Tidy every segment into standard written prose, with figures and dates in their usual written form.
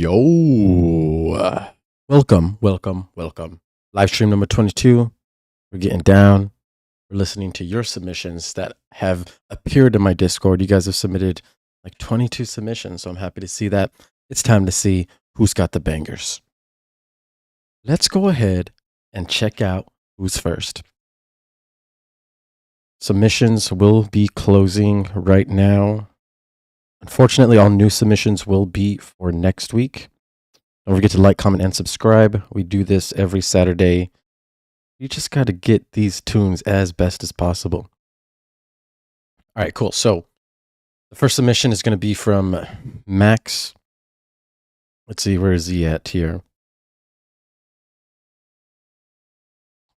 Yo, welcome. Live stream number 22. We're getting down. We're listening to your submissions that have appeared in my Discord. You guys have submitted like 22 submissions, so I'm happy to see that. It's time to see who's got the bangers. Let's go ahead and check out who's first. Submissions will be closing right now. Unfortunately, all new submissions will be for next week. Don't forget to like, comment, and subscribe. We do this every Saturday. You just got to get these tunes as best as possible. All right, cool. So the first submission is going to be from Max. Let's see, where is he at here?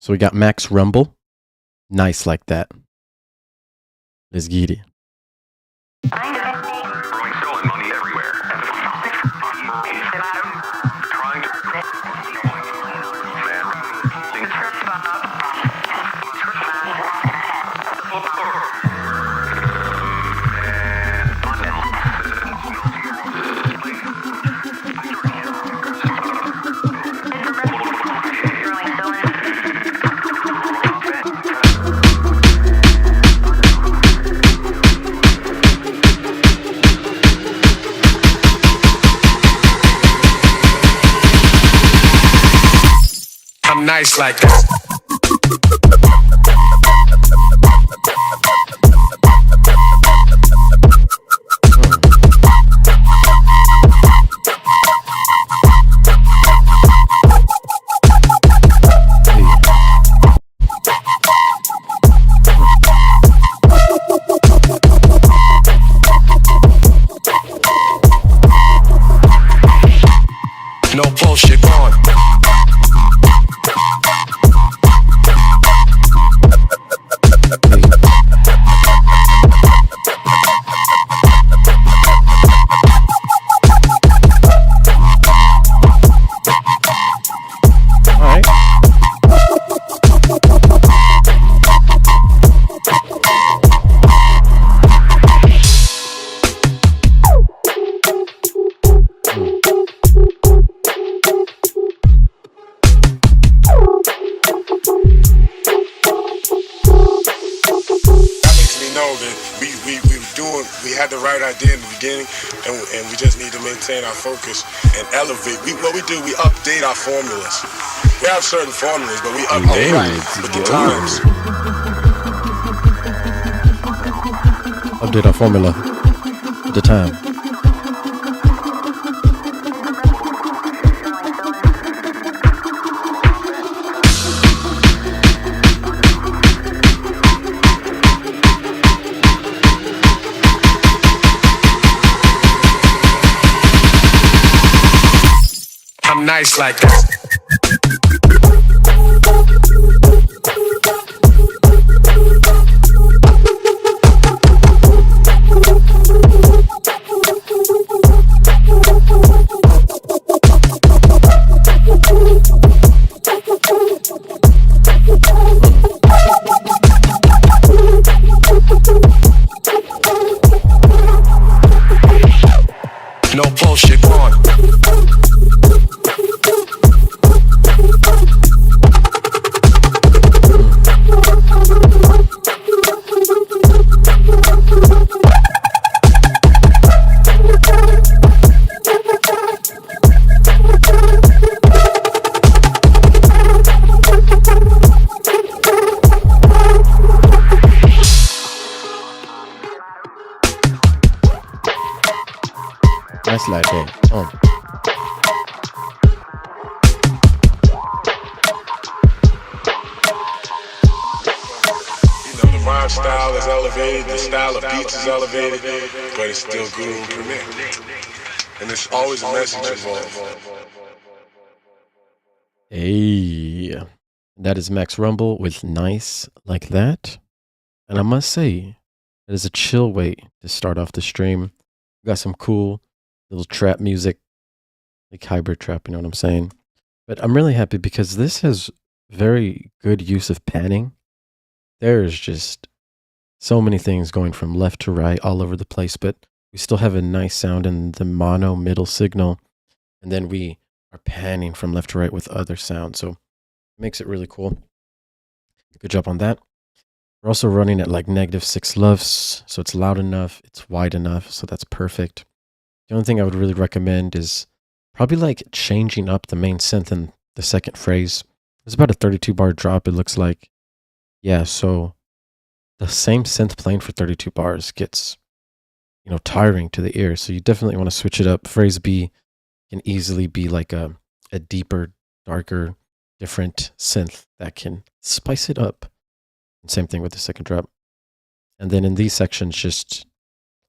So we got Max Rumble. Nice like that. Let's get it. Nice like that. No bullshit on. We had the right idea in the beginning, and we just need to maintain our focus and elevate. What we do, we update our formulas. We have certain formulas, but we update with the times. Update our formula at the time. Nice like that. No bullshit on. Nice like that. The rhyme style is elevated, the style of beats is elevated, but it's still good and connect. And there's always a message involved. Hey, that is Max Rumble with Nice Like That. And I must say, it is a chill way to start off the stream. We got some cool little trap music, like hybrid trap, you know what I'm saying? But I'm really happy because this has very good use of panning. There's just so many things going from left to right all over the place, but we still have a nice sound in the mono middle signal. and then we are panning from left to right with other sounds. So it makes it really cool. Good job on that. We're also running at like -6 LUFS, so it's loud enough, it's wide enough, so that's perfect. The only thing I would really recommend is probably like changing up the main synth in the second phrase. It's about a 32 bar drop, it looks like. Yeah, so the same synth playing for 32 bars gets, tiring to the ear. So you definitely want to switch it up. Phrase B can easily be like a deeper, darker, different synth that can spice it up. And same thing with the second drop. And then in these sections, just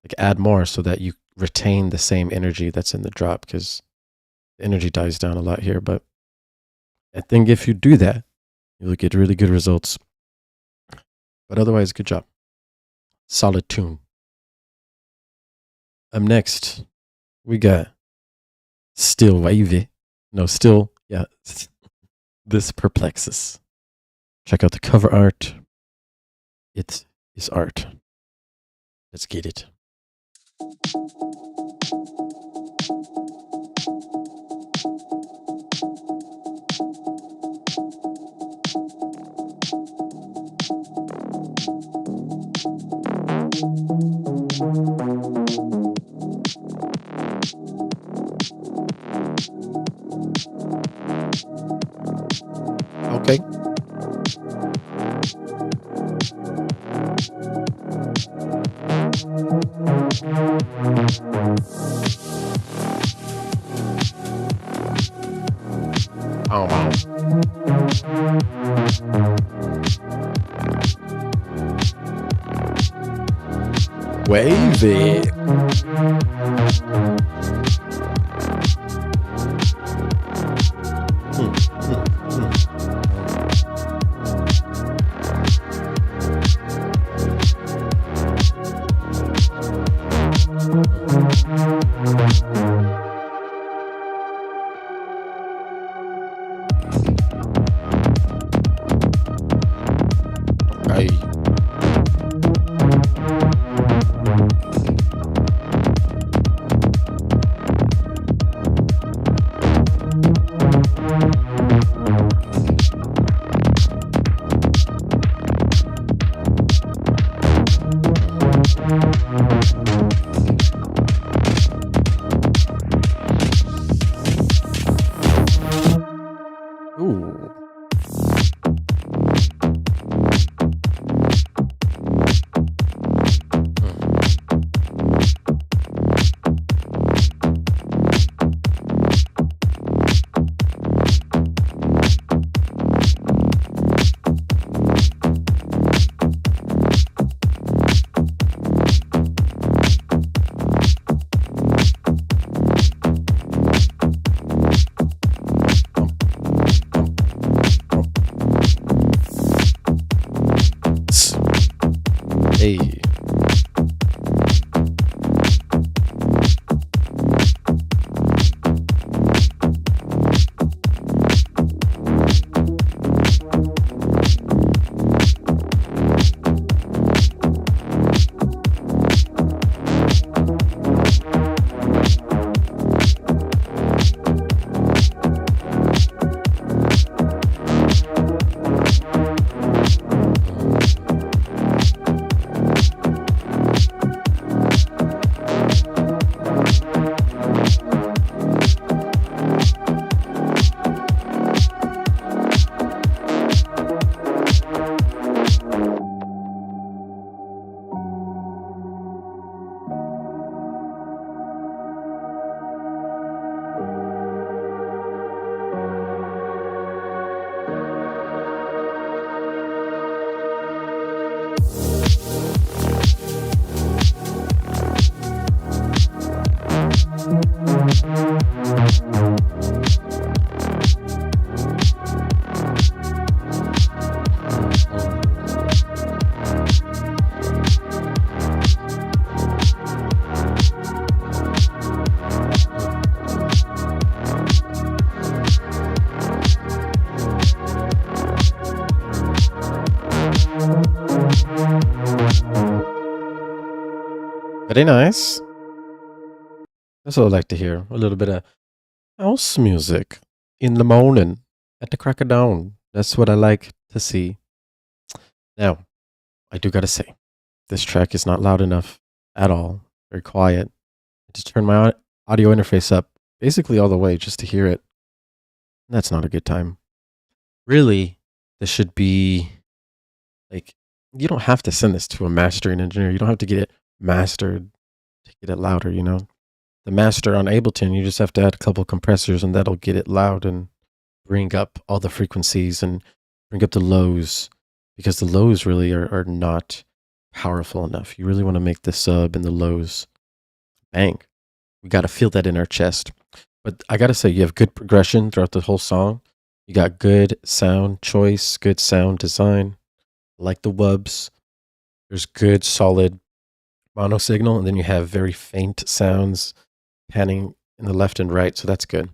like add more so that you retain the same energy that's in the drop, because the energy dies down a lot here. But I think if you do that, you'll get really good results. But otherwise, good job. Solid tune. Up next, we got Still Wavy. No, Still, yeah. This Perplexes. Check out the cover art. It is art. Let's get it. Okay. Oh, wow. Wavy. Ay. Ooh. Hey. Very nice. That's what I like to hear. A little bit of House music in the morning at the crack of dawn. That's what I like to see. Now, I do gotta say, this track is not loud enough at all. Very quiet. I just turned my audio interface up basically all the way just to hear it. That's not a good time. Really, this should be like, you don't have to send this to a mastering engineer. You don't have to get it mastered to get it louder, you know? The master on Ableton, you just have to add a couple compressors and that'll get it loud and bring up all the frequencies and bring up the lows, because the lows really are not powerful enough. You really want to make the sub and the lows bang. We got to feel that in our chest. But I got to say, you have good progression throughout the whole song. You got good sound choice, good sound design, like the wubs. There's good, solid mono signal, and then you have very faint sounds panning in the left and right, so that's good.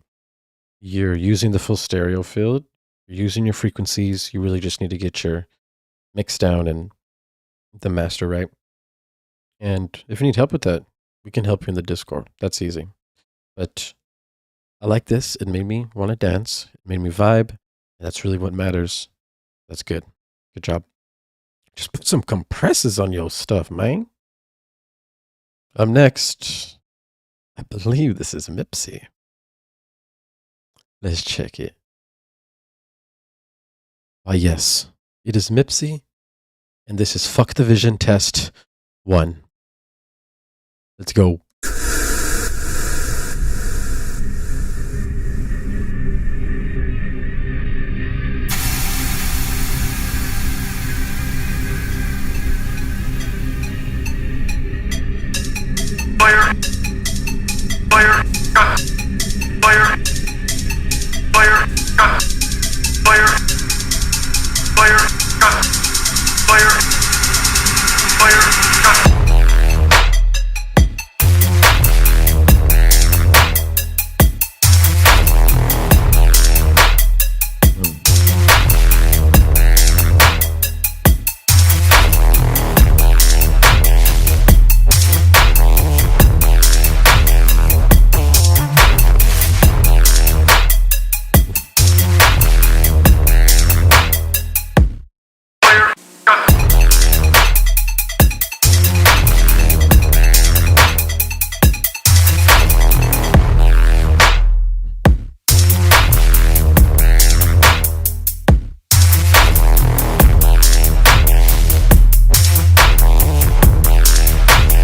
You're using the full stereo field. You're using your frequencies. You really just need to get your mix down and the master right. And if you need help with that, we can help you in the Discord. That's easy. But I like this. It made me want to dance. It made me vibe. And that's really what matters. That's good. Good job. Just put some compressors on your stuff, man. Up next, I believe this is Mipsy. Let's check it. Ah, yes. It is Mipsy. And this is Fuck the Vision Test 1. Let's go. Fire, fire, cut, fire, fire, cut, fire, fire, cut, fire, fire, cut.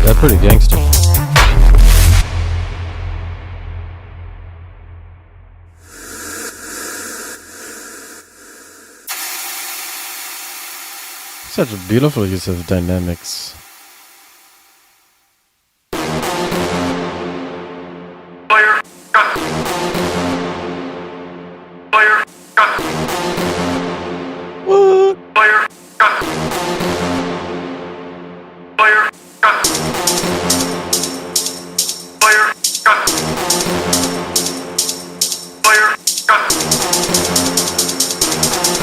That's pretty gangster. Such a beautiful use of dynamics. Fire, cut, fire, cut, What? fire, cut, fire, cut, fire, cut, fire, cut, fire, cut,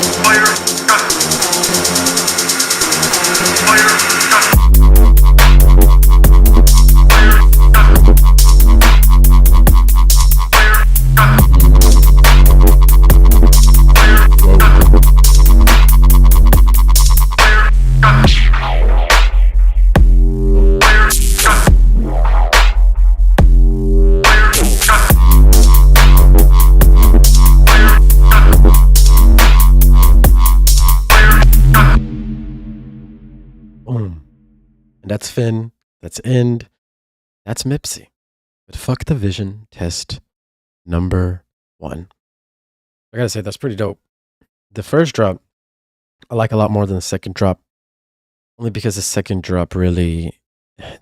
fire, cut. Boom. And that's Finn. That's End. That's Mipsy. But Fuck the Vision Test number 1. I gotta say, that's pretty dope. The first drop, I like a lot more than the second drop. Only because the second drop really,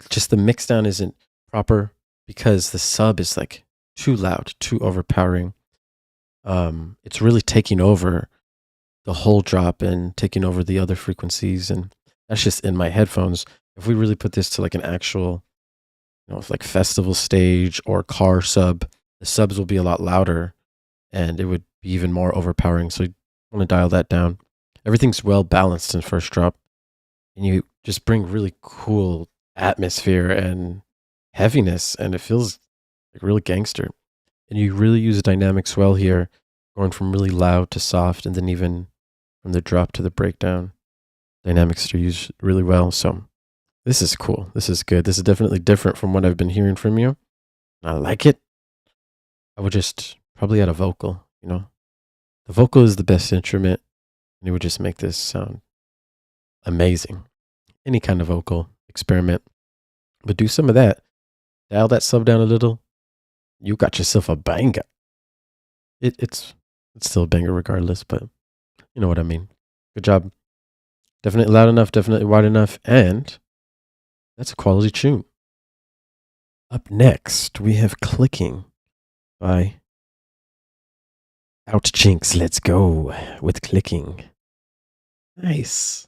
just the mix down isn't proper, because the sub is like too loud, too overpowering. It's really taking over the whole drop and taking over the other frequencies, and that's just in my headphones. If we really put this to like an actual, like festival stage or car sub, the subs will be a lot louder and it would be even more overpowering. So you want to dial that down. Everything's well balanced in first drop, and you just bring really cool atmosphere and heaviness, and it feels like really gangster. And you really use dynamics well here, going from really loud to soft, and then even from the drop to the breakdown. Dynamics are used really well. So this is cool. This is good. This is definitely different from what I've been hearing from you. I like it. I would just probably add a vocal, you know. The vocal is the best instrument, and it would just make this sound amazing. Any kind of vocal experiment. But do some of that. Dial that sub down a little. You got yourself a banger. It's still a banger regardless, but you know what I mean. Good job. Definitely loud enough, definitely wide enough, and that's a quality tune. Up next, we have Clicking by Out Chinks. Let's go with Clicking. Nice.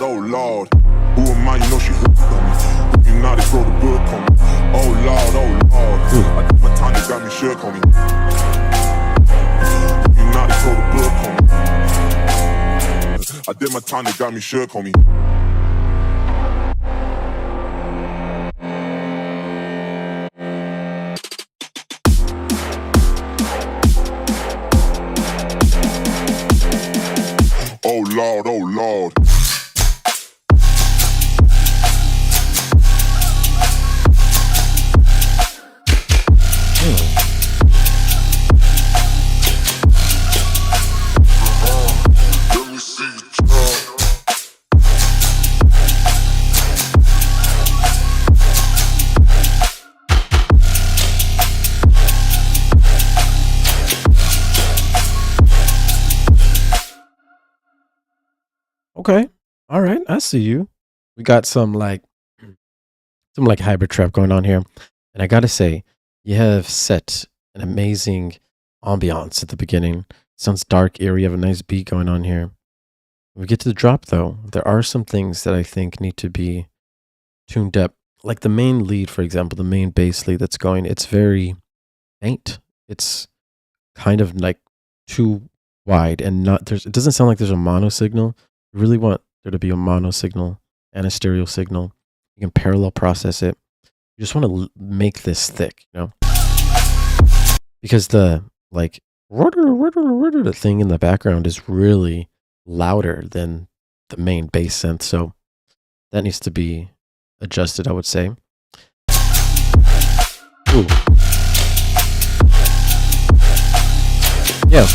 Oh Lord, who am I? You know she hooked on me. You know they throw the book on me. Oh Lord, I did my time, they got me shook on me. You know they throw the book on me. I did my time, they got me shook on me. Oh Lord. Okay. All right. I see you. We got some hybrid trap going on here. And I got to say, you have set an amazing ambiance at the beginning. Sounds dark, eerie. You have a nice beat going on here. When we get to the drop, though, there are some things that I think need to be tuned up. Like the main lead, for example, the main bass lead that's going, it's very faint. It's kind of like too wide and not, it doesn't sound like there's a mono signal. You really want there to be a mono signal and a stereo signal. You can parallel process it. You just want to make this thick, you know? Because the like thing in the background is really louder than the main bass synth. So that needs to be adjusted, I would say. Ooh. Yeah.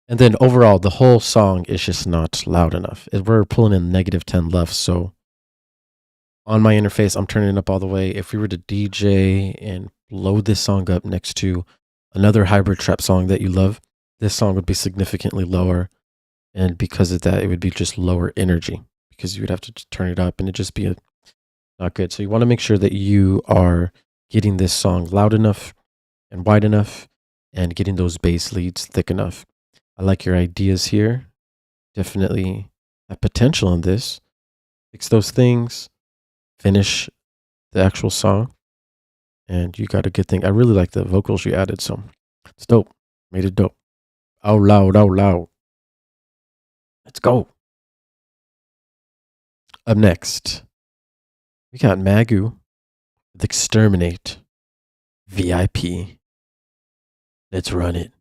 And then overall, the whole song is just not loud enough. We're pulling in -10 left. So on my interface, I'm turning it up all the way. If we were to DJ and load this song up next to another hybrid trap song that you love, this song would be significantly lower. And because of that, it would be just lower energy because you would have to turn it up and it'd just be not good. So you want to make sure that you are getting this song loud enough and wide enough and getting those bass leads thick enough. I like your ideas here. Definitely have potential in this. Fix those things. Finish the actual song. And you got a good thing. I really like the vocals you added. So it's dope. Made it dope. Out loud, out loud. Let's go. Up next, we got Magu with Exterminate VIP. Let's run it.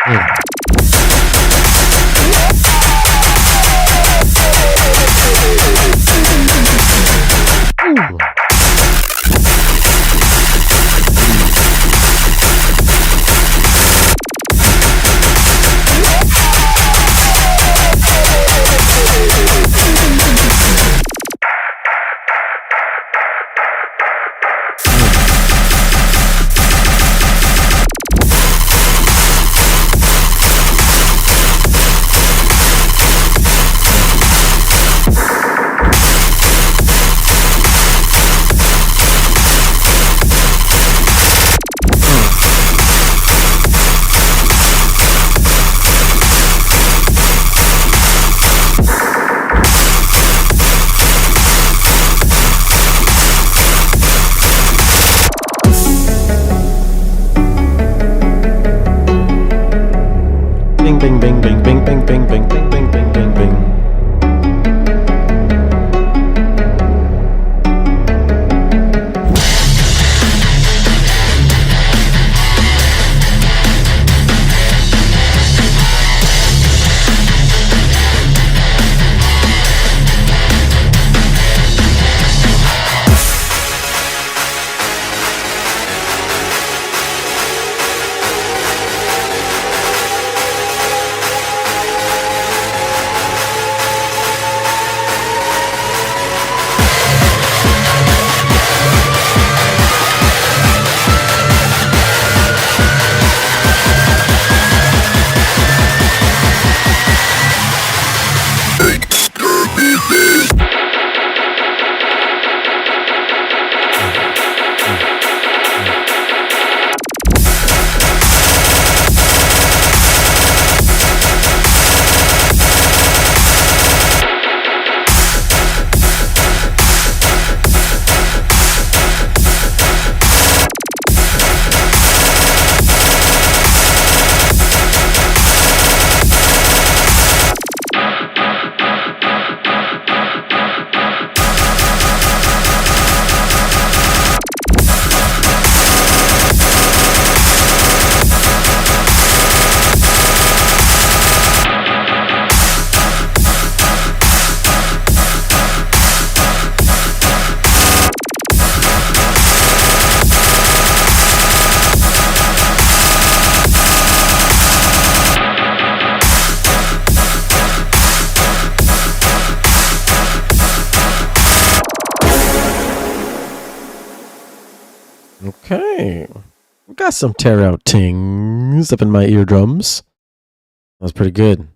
Ooh. Bing, bing, bing, bing, bing, bing, bing, bing, bing, bing, bing, bing, bing. Okay. We got some tear out tings up in my eardrums. That was pretty good.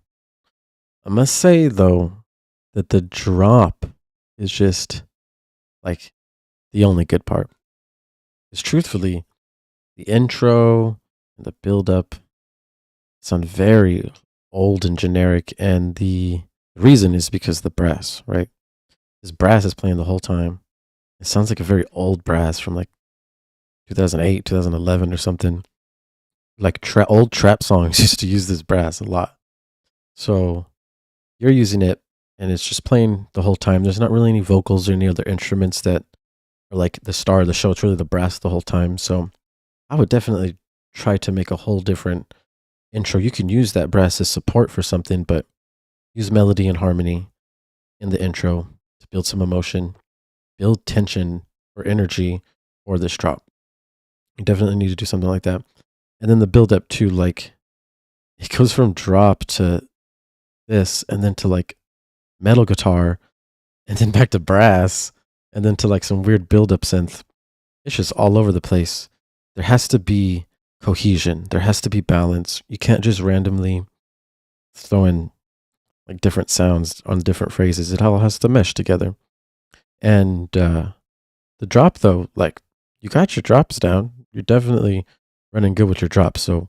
I must say, though, that the drop is just like the only good part. Because truthfully, the intro and the build up sound very old and generic. And the reason is because the brass, right? This brass is playing the whole time. It sounds like a very old brass from like 2008, 2011 or something. Like old trap songs used to use this brass a lot. So you're using it and it's just playing the whole time. There's not really any vocals or any other instruments that are like the star of the show. It's really the brass the whole time. So I would definitely try to make a whole different intro. You can use that brass as support for something, but use melody and harmony in the intro to build some emotion, build tension or energy for this drop. You definitely need to do something like that. And then the build up to like, it goes from drop to this and then to like metal guitar and then back to brass and then to like some weird build up synth. It's just all over the place. There has to be cohesion. There has to be balance. You can't just randomly throw in like different sounds on different phrases. It all has to mesh together. And the drop though, like you got your drops down. You're definitely running good with your drops. So,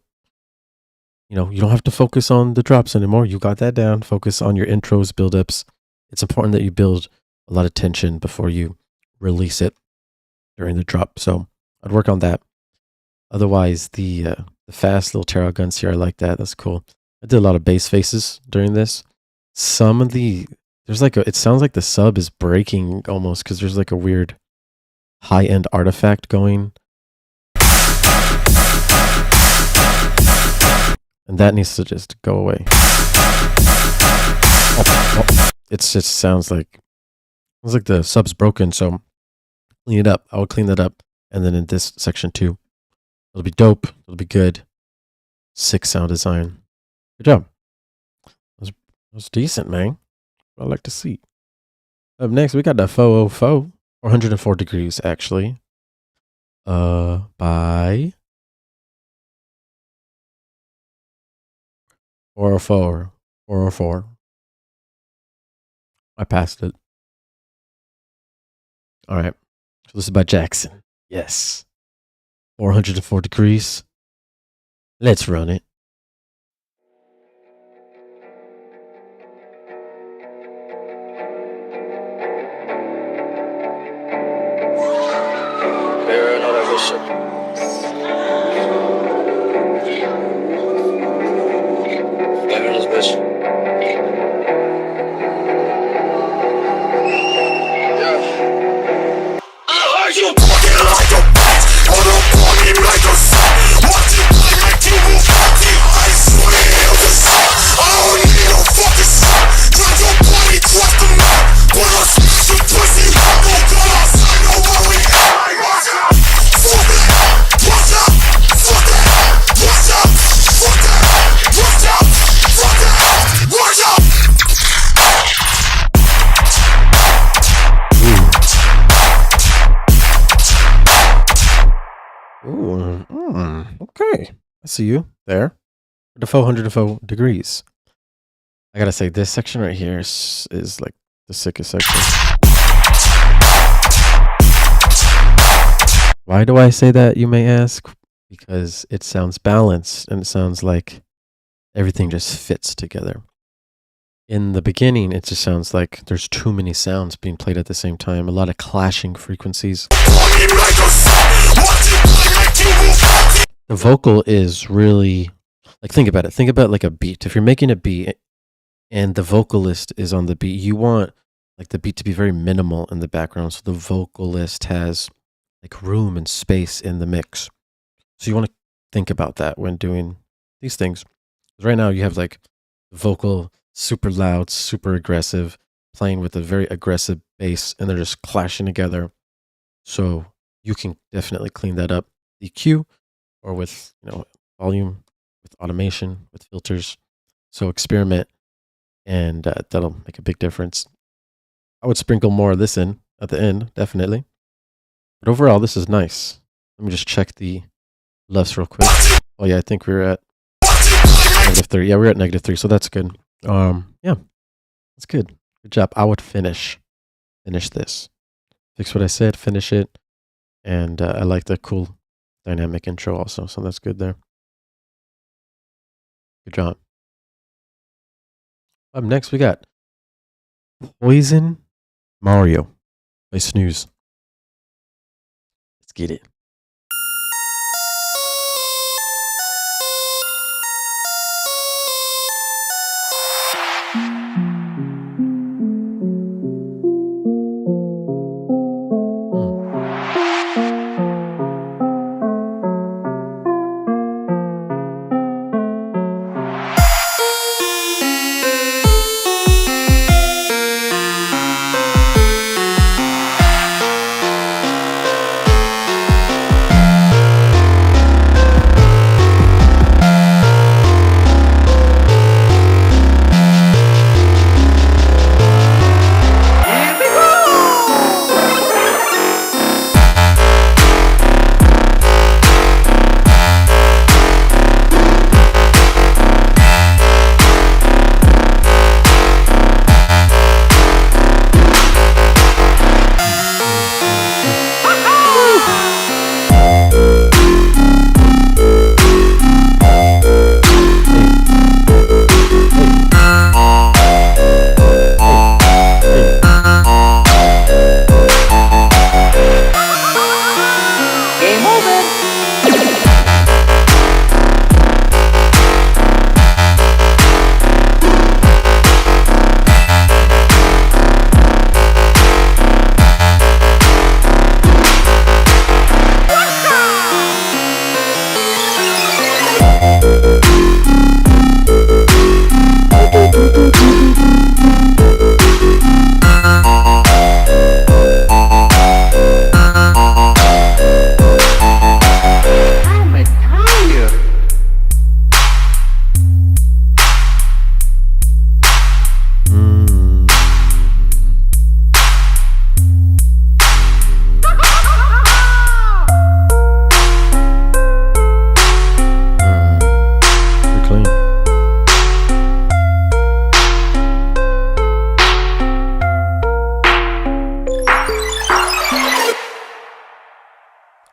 you know, you don't have to focus on the drops anymore. You got that down. Focus on your intros, build-ups. It's important that you build a lot of tension before you release it during the drop. So I'd work on that. Otherwise, the fast little tear out guns here, I like that. That's cool. I did a lot of bass faces during this. Some of there's like it sounds like the sub is breaking almost because there's like a weird high-end artifact going. And that needs to just go away. It just sounds like the sub's broken, so clean it up. I will clean that up. And then in this section too, it'll be dope. It'll be good. Sick sound design. Good job. That was decent, man. I like to see. Up next, we got the 404. 404 degrees, actually. By 404. 404. I passed it. All right. So this is by Jackson. Yes. 404 degrees. Let's run it. Okay. I see you there. The 404 degrees. I gotta say, this section right here is like the sickest section. Why do I say that, you may ask? Because it sounds balanced and it sounds like everything just fits together. In the beginning, it just sounds like there's too many sounds being played at the same time. A lot of clashing frequencies. The vocal is really, like, think about it. Think about like a beat. If you're making a beat and the vocalist is on the beat, you want like the beat to be very minimal in the background. So the vocalist has like room and space in the mix. So you want to think about that when doing these things. Right now you have like vocal, super loud, super aggressive, playing with a very aggressive bass, and they're just clashing together. So you can definitely clean that up. EQ or with, volume, with automation, with filters. So experiment, and that'll make a big difference. I would sprinkle more of this in at the end, definitely. But overall, this is nice. Let me just check the lefts real quick. Oh yeah, I think we're at -3. Yeah, we're at -3, so that's good. Yeah, that's good. Good job. I would finish this. Fix what I said, finish it. And I like the cool dynamic intro also, so that's good there. Good job. Up next, we got Poison Mario by Snooze. Let's get it.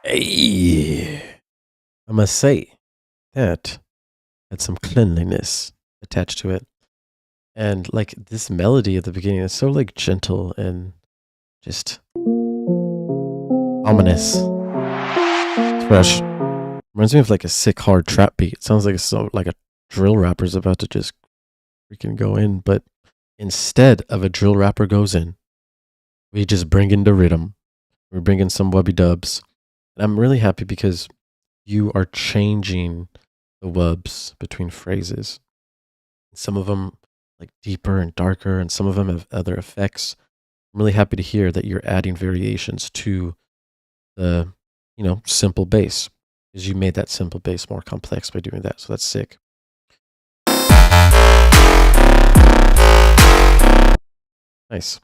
Hey, I must say that had some cleanliness attached to it. And like this melody at the beginning is so like gentle and just ominous. It's fresh. Reminds me of like a sick hard trap beat. It sounds like a drill rapper's about to just freaking go in, but instead of a drill rapper goes in, we just bring in the rhythm. We bring in some wubby dubs. And I'm really happy because you are changing the wubs between phrases. Some of them like deeper and darker, and some of them have other effects. I'm really happy to hear that you're adding variations to the, simple bass, because you made that simple bass more complex by doing that. So that's sick. Nice.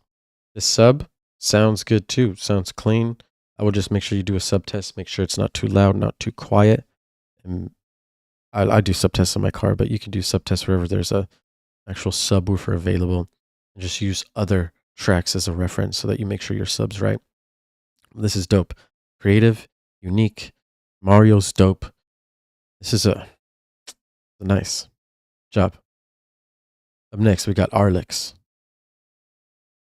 This sub sounds good too. Sounds clean. I would just make sure you do a sub test. Make sure it's not too loud, not too quiet. And I do sub tests in my car, but you can do sub tests wherever there's a actual subwoofer available. And just use other tracks as a reference so that you make sure your sub's right. This is dope. Creative, unique. Mario's dope. This is a nice job. Up next, we got Arlix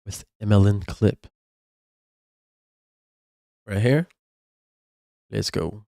with MLN Clip. Right here. Let's go.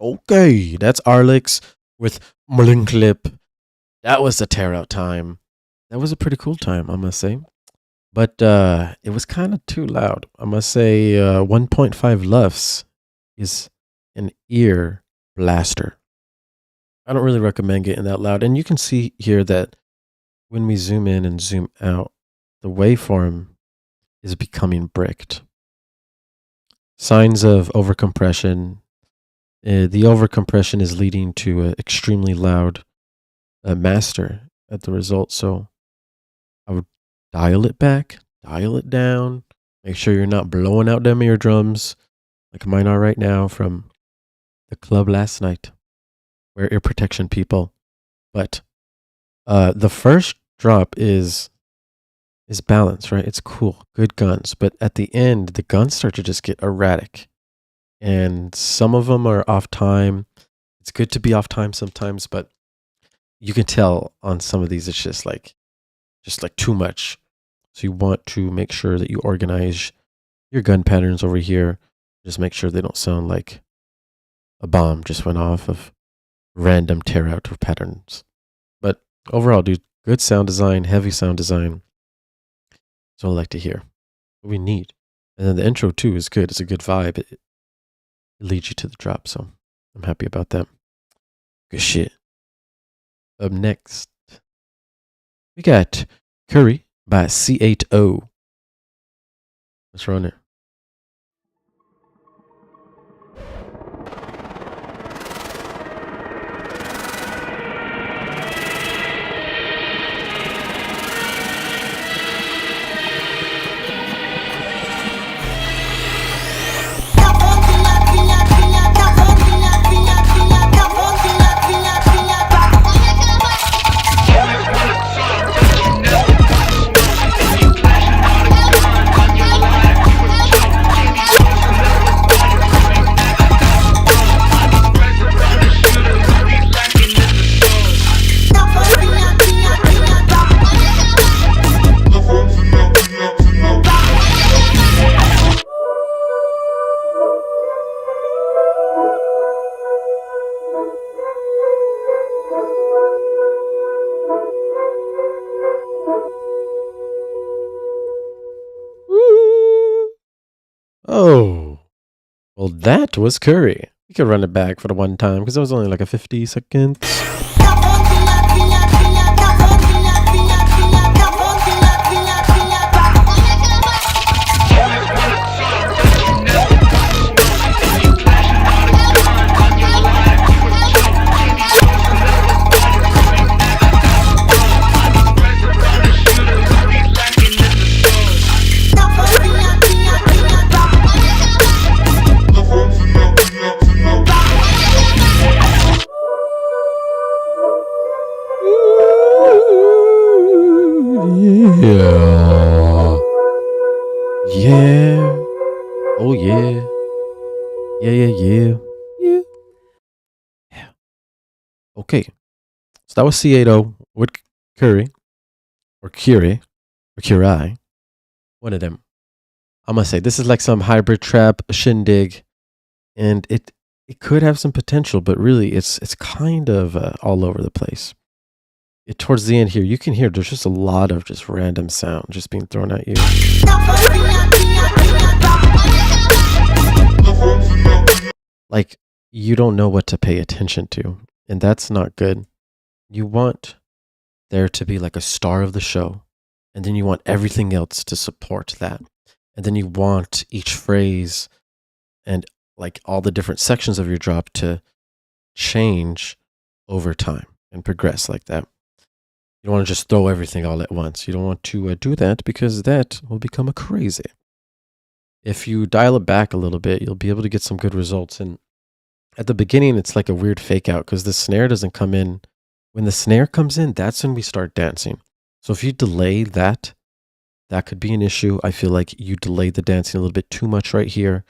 Okay, that's Arlix with MLN Clip. That was a tear out time. That was a pretty cool time, I must say. But it was kind of too loud. I must say 1.5 LUFS is an ear blaster. I don't really recommend getting that loud. And you can see here that when we zoom in and zoom out, the waveform is becoming bricked. Signs of overcompression. The overcompression is leading to an extremely loud master at the result. So I would dial it back, dial it down, make sure you're not blowing out them eardrums like mine are right now from the club last night. Wear ear protection, people. But the first drop is balanced, right? It's cool, good guns. But at the end, the guns start to just get erratic. And some of them are off time. It's good to be off time sometimes, but you can tell on some of these it's just like too much. So you want to make sure that you organize your gun patterns over here. Just make sure they don't sound like a bomb just went off of random tear out of patterns. But overall, dude, good sound design, heavy sound design. That's what I like to hear. What we need. And then the intro too is good. It's a good vibe. It leads you to the drop. So I'm happy about that. Good shit. Up next, we got Curry by C8O. Let's run it. Oh, well, that was Curry. We could run it back for the one time because it was only like a 50 seconds. Yeah. Yeah. Oh, yeah. Yeah. Okay. So that was C8O with Curry. Or Curie. Or Curie. One of them. I'm going to say this is like some hybrid trap shindig. And it could have some potential, but really it's kind of all over the place. Towards the end here, you can hear there's just a lot of just random sound just being thrown at you. Like, you don't know what to pay attention to, and that's not good. You want there to be like a star of the show, and then you want everything else to support that. And then you want each phrase and like all the different sections of your drop to change over time and progress like that. You don't want to just throw everything all at once. You don't want to do that because that will become a crazy. If you dial it back a little bit, you'll be able to get some good results. And at the beginning, it's like a weird fake out because the snare doesn't come in. When the snare comes in, that's when we start dancing. So if you delay that, that could be an issue. I feel like you delayed the dancing a little bit too much right here.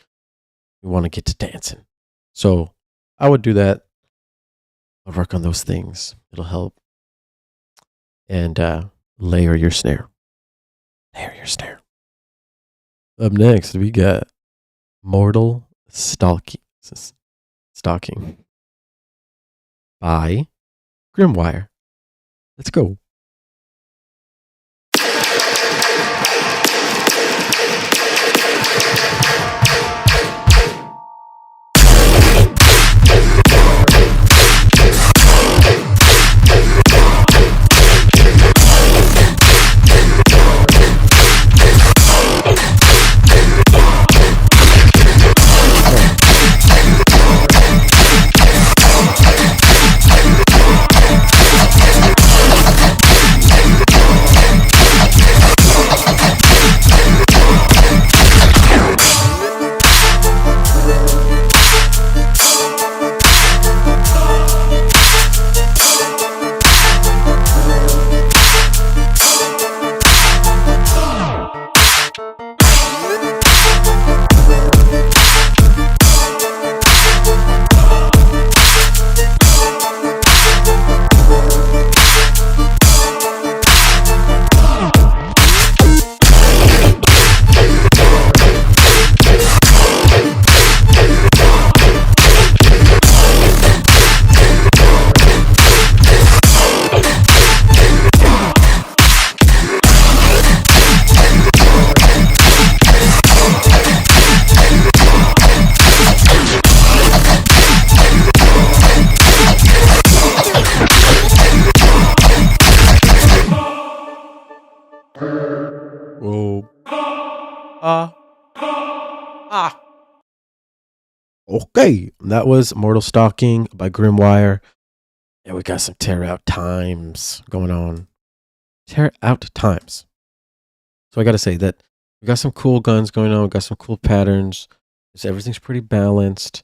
You want to get to dancing. So I would do that. I'll work on those things. It'll help. And layer your snare. Layer your snare. Up next, we got Mortal Stalking by Grimwire. Let's go. Okay, that was Mortal Stalking by Grimwire. And we got some tear out times going on. Tear out times. So I got to say that we got some cool guns going on. We got some cool patterns. So everything's pretty balanced.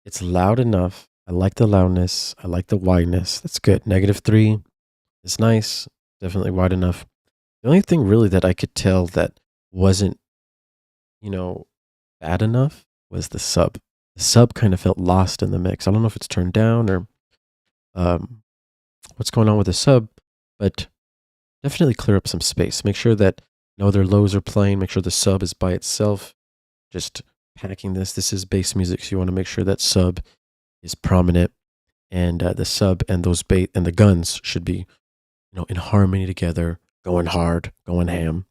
It's loud enough. I like the loudness. I like the wideness. That's good. -3 is nice. Definitely wide enough. The only thing really that I could tell that wasn't, bad enough was the sub. The sub kind of felt lost in the mix. I don't know if it's turned down or what's going on with the sub, but definitely clear up some space. Make sure that no other lows are playing. Make sure the sub is by itself. Just packing this. This is bass music, so you want to make sure that sub is prominent, and the sub and those bass and the guns should be, in harmony together, going hard, going ham.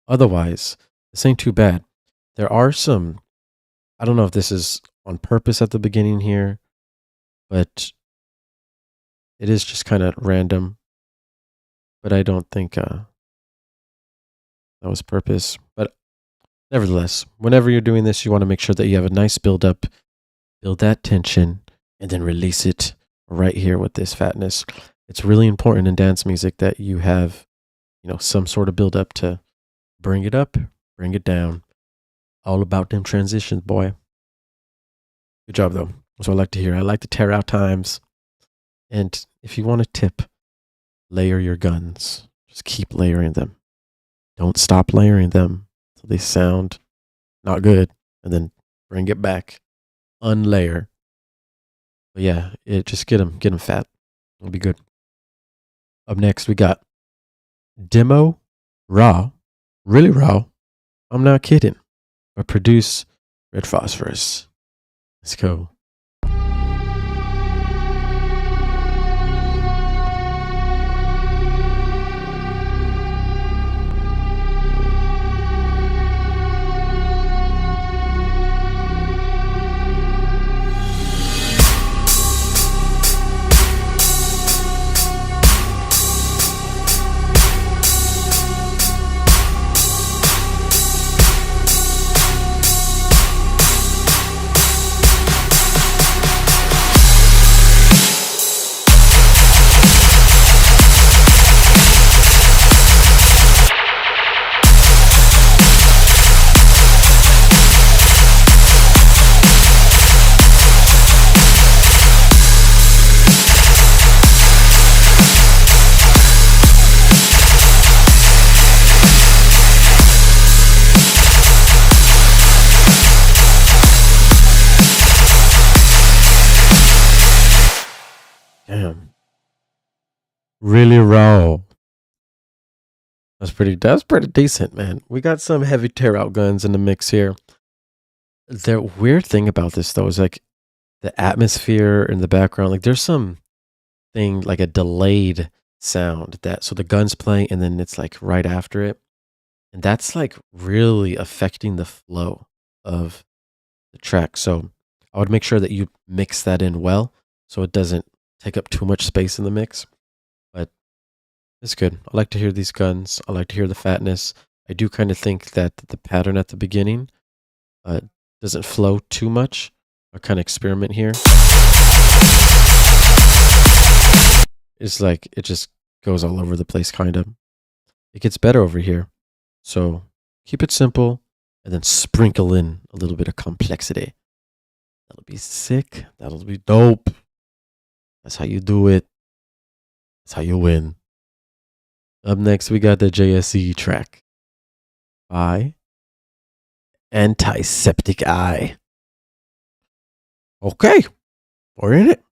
Otherwise, this ain't too bad. There are some, I don't know if this is on purpose at the beginning here, but it is just kind of random. But I don't think that was purpose. But nevertheless, whenever you're doing this, you want to make sure that you have a nice build up, build that tension, and then release it right here with this fatness. It's really important in dance music that you have, some sort of build up to bring it up, bring it down. All about them transitions, boy. Good job, though. That's what I like to hear. I like to tear out times. And if you want a tip, layer your guns. Just keep layering them. Don't stop layering them so they sound not good, and then bring it back. Unlayer. But yeah, just get them fat. It'll be good. Up next, we got Demo Raw. Really raw. I'm not kidding. But produce Red Phosphorus. Let's go. Damn. Really raw. That's pretty decent, man. We got some heavy tear out guns in the mix here. The weird thing about this though is like the atmosphere in the background. Like there's some thing like a delayed sound so the gun's playing and then it's like right after it. And that's like really affecting the flow of the track. So I would make sure that you mix that in well so it doesn't take up too much space in the mix. But it's good. I like to hear these guns. I like to hear the fatness. I do kind of think that the pattern at the beginning doesn't flow too much. I kind of experiment here. It's like it just goes all over the place, kind of. It gets better over here. So keep it simple and then sprinkle in a little bit of complexity. That'll be sick. That'll be dope. That's how you do it. That's how you win. Up next, we got the JSE track by Antiseptic Eye. Okay, we're in it.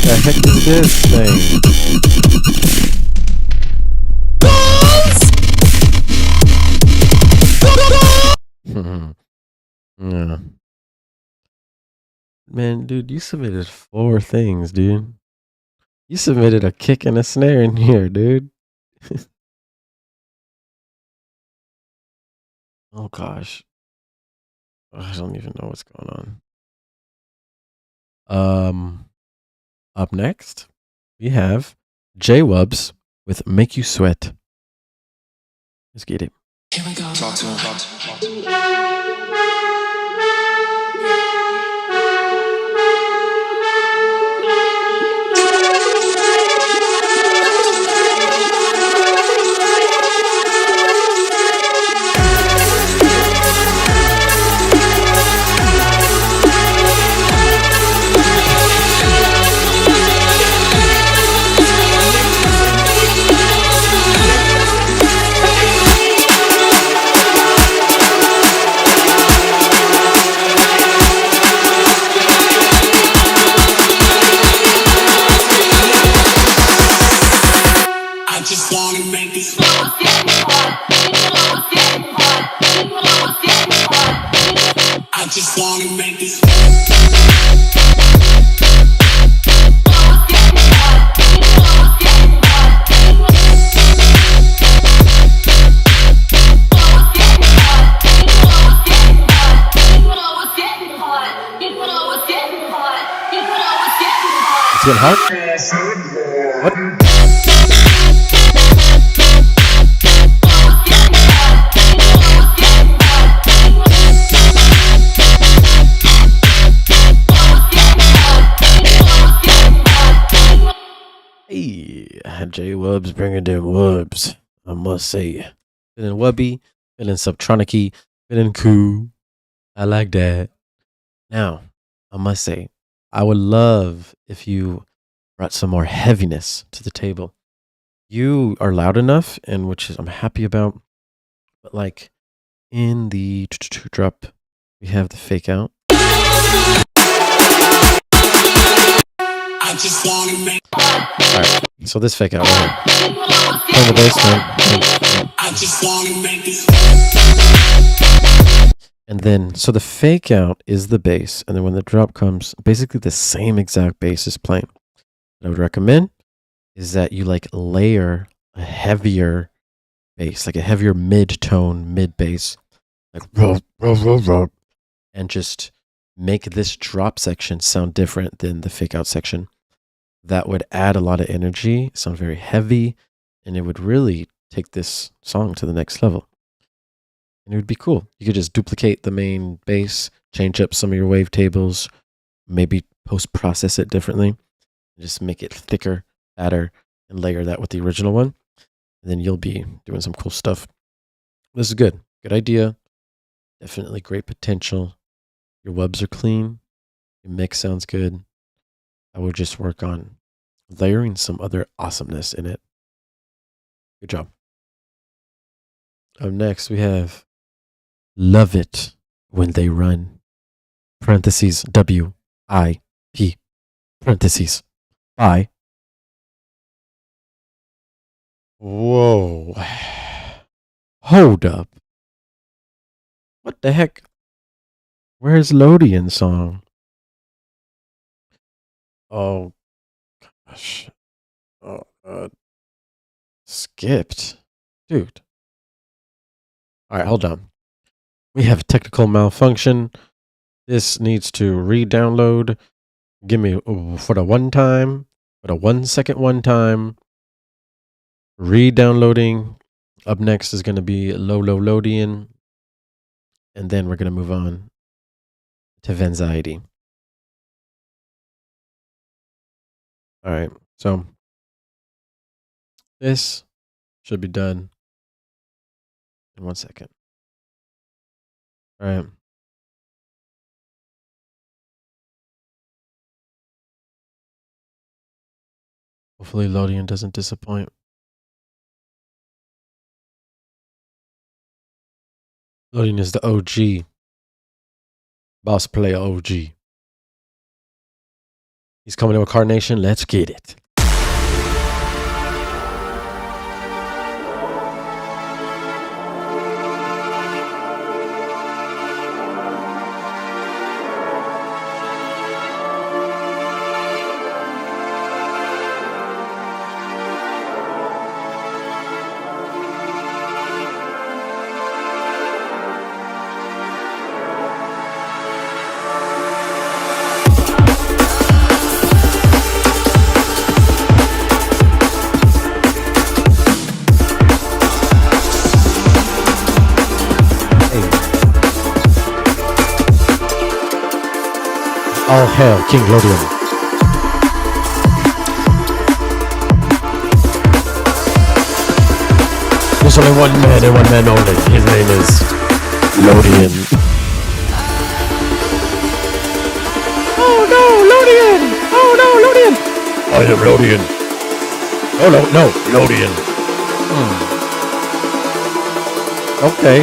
The heck is this thing? Man, dude, you submitted 4 things, dude. You submitted a kick and a snare in here, dude. Oh gosh. I don't even know what's going on. Up next, we have J-Wubs with Make You Sweat. Let's get it. Here we go. Talk to him. It's getting hot? What? Hey, J-Wubs bringing them wubs, I must say. Feeling wubby, feeling subtronic-y, feeling cool. I like that. Now, I must say, I would love if you brought some more heaviness to the table. You are loud enough, and which is I'm happy about. But like in the drop, we have the fake out. Alright, so this fake out right here. Playing the bass, right? And then, so the fake out is the bass, and then when the drop comes, basically the same exact bass is playing. What I would recommend is that you like layer a heavier bass, like a heavier mid-tone, mid-bass, like and just make this drop section sound different than the fake out section. That would add a lot of energy, sound very heavy, and it would really take this song to the next level. And it would be cool. You could just duplicate the main bass, change up some of your wavetables, maybe post-process it differently, just make it thicker, fatter, and layer that with the original one. And then you'll be doing some cool stuff. This is good. Good idea. Definitely great potential. Your wubs are clean. Your mix sounds good. I would just work on layering some other awesomeness in it. Good job. Up next, we have Love It When They Run. Parentheses WIP. Parentheses. Bye. Whoa. Hold up. What the heck? Where's Lodian song? Oh, gosh. Oh, skipped. Dude. All right, hold on. We have technical malfunction. This needs to re-download. Give me for the 1 second one time. Re-downloading. Up next is going to be Lodian. And then we're going to move on to Vanxiety. All right, so this should be done in 1 second. All right. Hopefully Lodian doesn't disappoint. Lodian is the OG. Boss player OG. He's coming to Incarnation. Let's get it. All hail King Lodian. There's only one man and one man only. His name is Lodian. Oh no, Lodian! Oh no, Lodian! I am Lodian. Oh no, Lodian. Okay.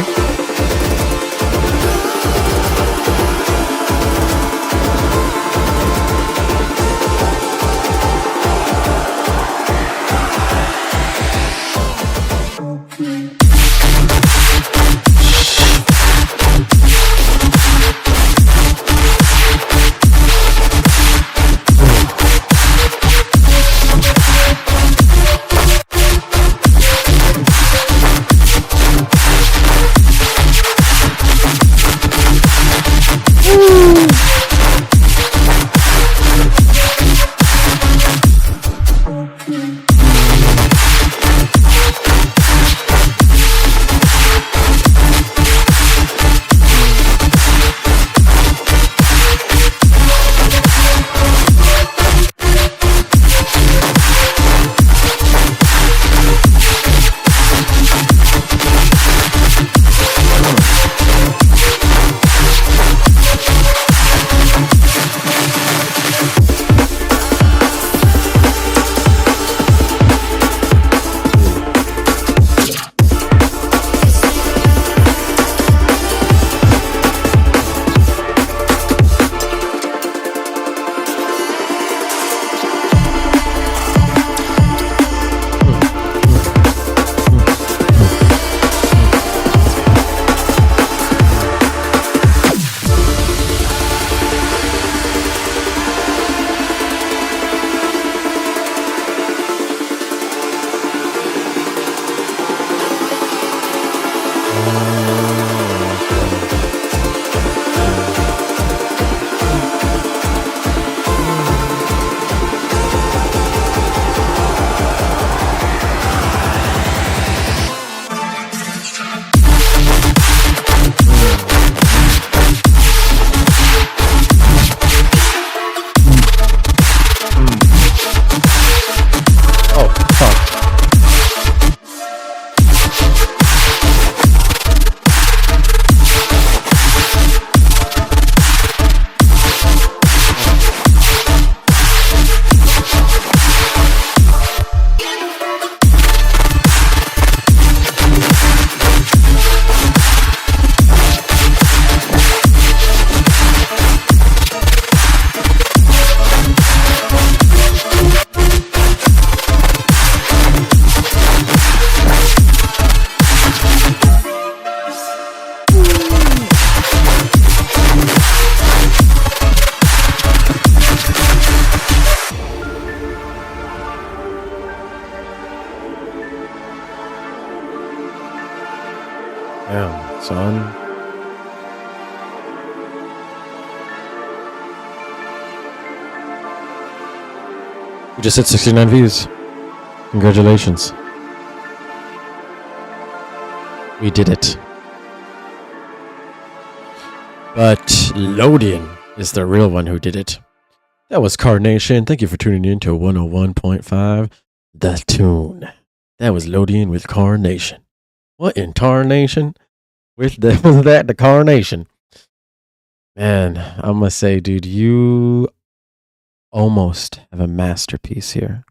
Damn, son. We just hit 69 views. Congratulations. We did it. But Lodian is the real one who did it. That was Carnation. Thank you for tuning in to 101.5 The Tune. That was Lodian with Carnation. What in tarnation? Was that the Carnation? Man, I must say, dude, you almost have a masterpiece here.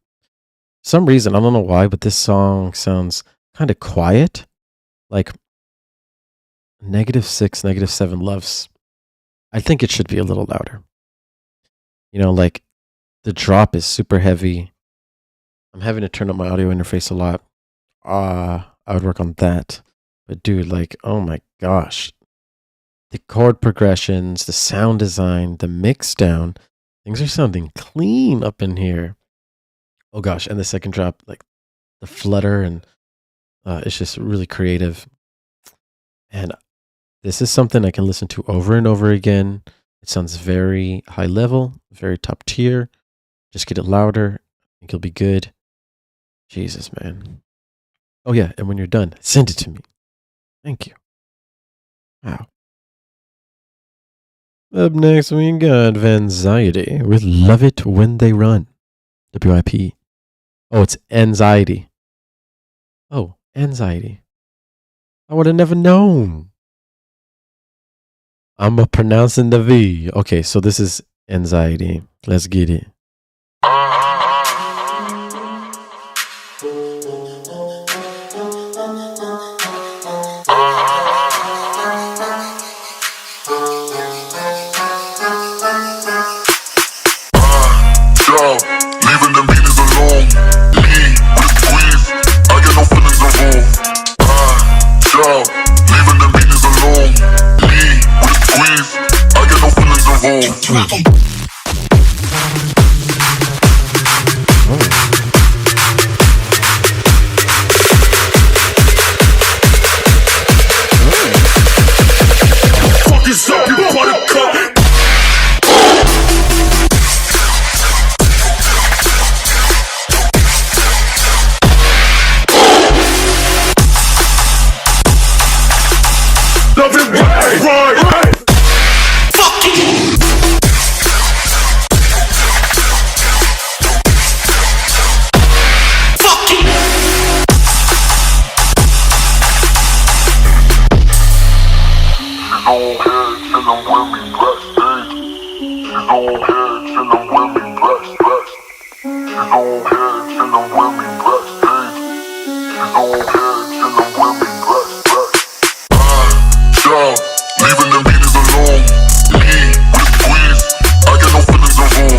For some reason, I don't know why, but this song sounds kind of quiet. Like -6, -7 loves. I think it should be a little louder. You know, like the drop is super heavy. I'm having to turn up my audio interface a lot. I would work on that. But dude, like, oh my gosh. The chord progressions, the sound design, the mix down, things are sounding clean up in here. Oh gosh, and the second drop, like the flutter, and it's just really creative. And this is something I can listen to over and over again. It sounds very high level, very top tier. Just get it louder. I think you'll be good. Jesus, man. Oh yeah, and when you're done, send it to me. Thank you. Wow. Up next, we got Vanxiety with Love It When They Run. WIP. Oh, it's anxiety. Oh, anxiety. I would have never known. I'm pronouncing the V. Okay, so this is anxiety. Let's get it. Leaving them beaters alone. Leave with squeeze. I get no feelings involved. Leaving them beaters alone. Leave with squeeze. I get no feelings involved. Fuck is up, you buttercup. Love it right. Fuck you. Fuck you. Leaving them beaters alone. Leave with squeeze. I get no feelings involved.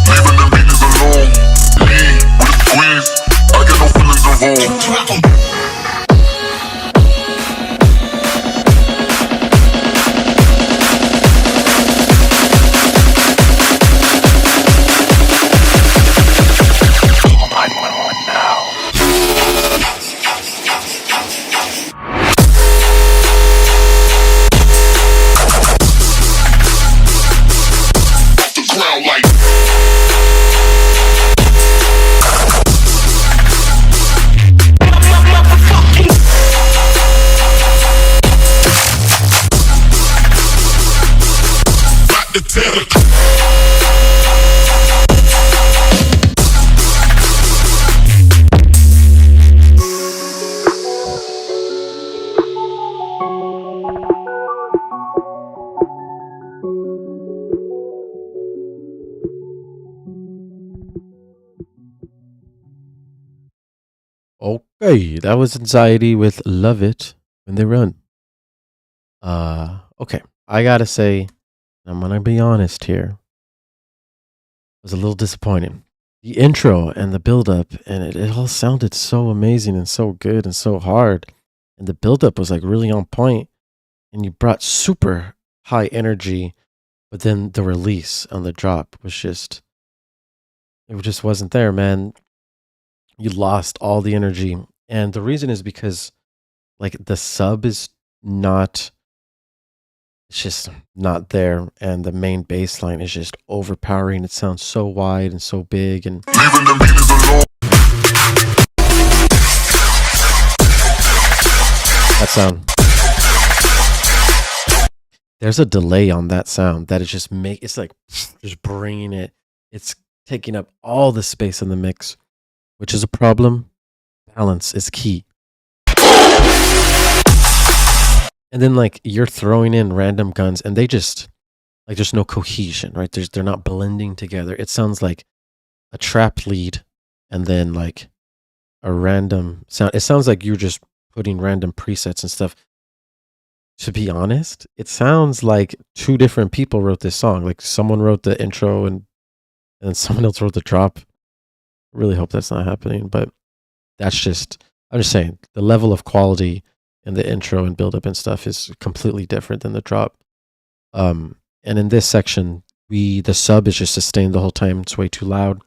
Leaving them beaters alone. Leave with squeeze. I get no feelings involved. Okay, that was Anxiety with Love It When They Run. Okay, I gotta say, I'm gonna be honest here. It was a little disappointing. The intro and the build-up, and it all sounded so amazing and so good and so hard. And the build-up was like really on point, and you brought super high energy, but then the release on the drop was just, it just wasn't there, man. You lost all the energy. And the reason is because like the sub is not, it's just not there, and the main bass line is just overpowering. It sounds so wide and so big, and Leaving them beaters alone. that sound, there's a delay on that sound that is just it's like just bringing it, it's taking up all the space in the mix, which is a problem. Balance is key. And then like you're throwing in random guns, and they just like, there's no cohesion, right? They're not blending together. It sounds like a trap lead and then like a random sound. It sounds like you're just putting random presets and stuff. To be honest, it sounds like two different people wrote this song. Like someone wrote the intro and then someone else wrote the drop. Really hope that's not happening, but that's just, I'm just saying the level of quality in the intro and build up and stuff is completely different than the drop. And in this section, the sub is just sustained the whole time. It's way too loud.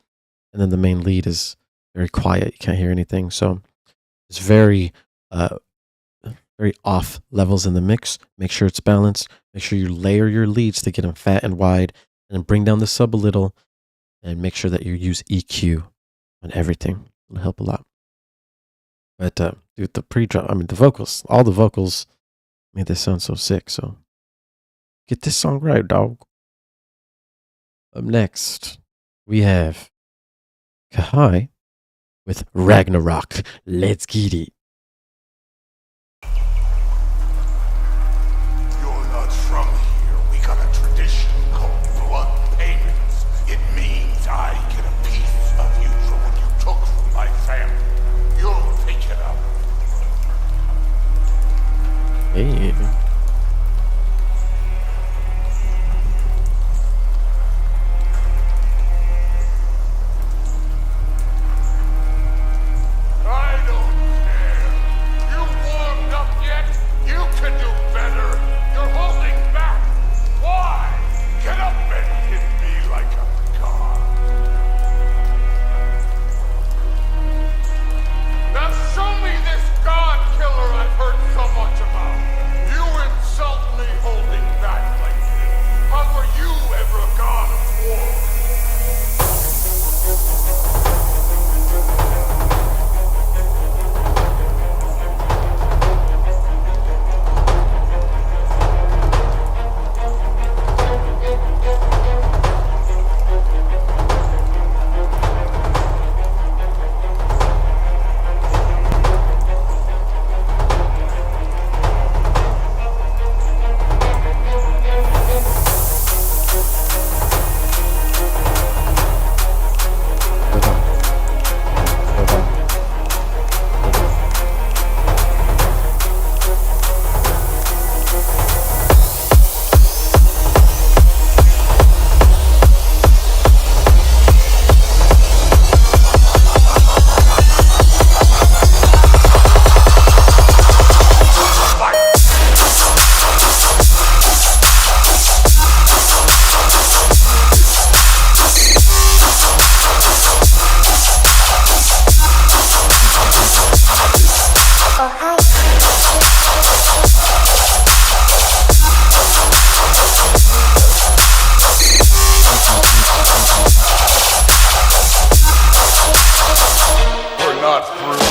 And then the main lead is very quiet. You can't hear anything. So it's very off levels in the mix. Make sure it's balanced. Make sure you layer your leads to get them fat and wide, and then bring down the sub a little, and make sure that you use EQ on everything. It'll help a lot. But dude, the pre-drop, I mean the vocals, all the vocals made this sound so sick. So Get this song right, dog. Up next, we have Kahai with Ragnarok. Let's get it. You're not from here. We got a tradition called blood payments. It means I get a piece of you for what you took from my family. You'll pick it up. Hey. I don't care. You warmed up yet? You can do better. You're holding back. Why? Get up and hit me like a god. Now show me this god killer I've heard so much about. You insult me holding back like this. How were you ever a god of war? We're not through.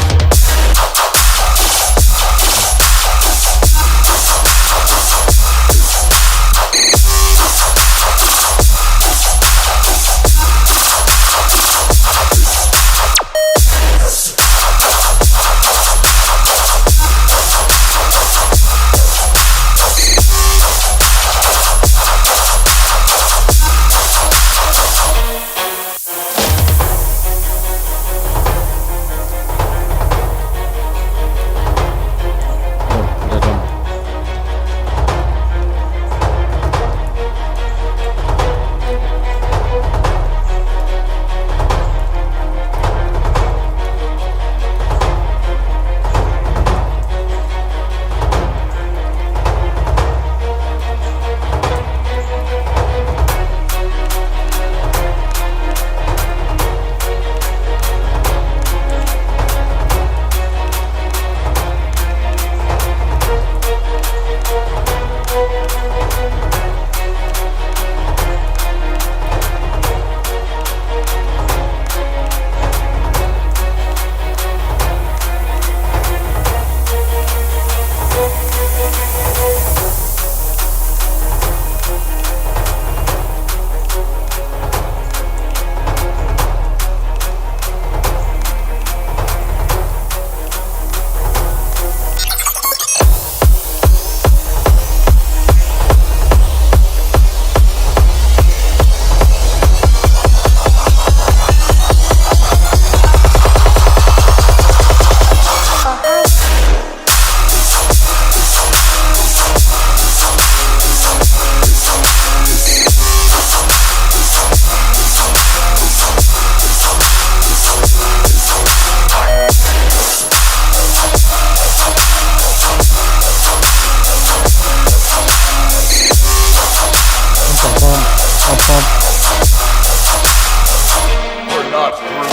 We're not through.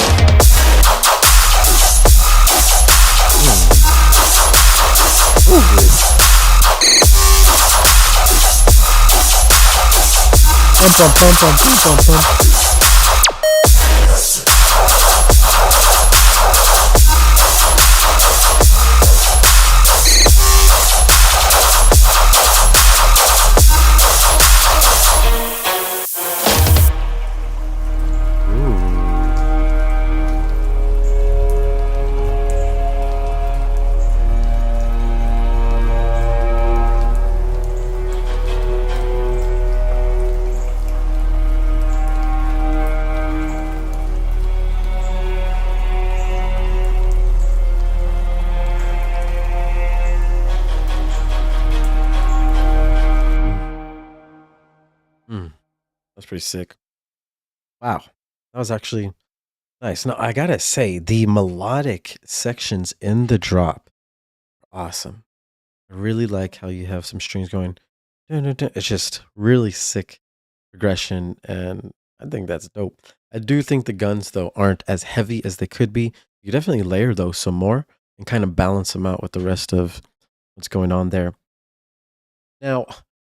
pretty sick. Wow. That was actually nice. Now, I gotta say, the melodic sections in the drop, awesome. I really like how you have some strings going. Dun, dun, dun. It's just really sick progression, and I think that's dope. I do think the guns, though, aren't as heavy as they could be. You definitely layer those some more and kind of balance them out with the rest of what's going on there. Now,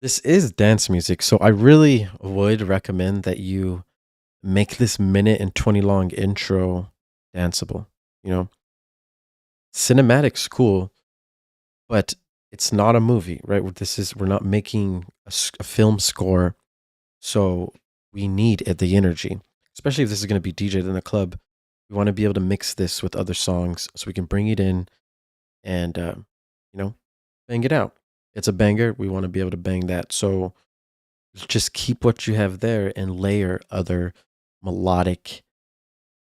this is dance music, so I really would recommend that you make this minute and 20 long intro danceable. You know, cinematic's cool, but it's not a movie, right? We're not making a film score, so we need the energy, especially if this is going to be DJed in a club. We want to be able to mix this with other songs so we can bring it in and, bang it out. It's a banger. We want to be able to bang that. So just keep what you have there and layer other melodic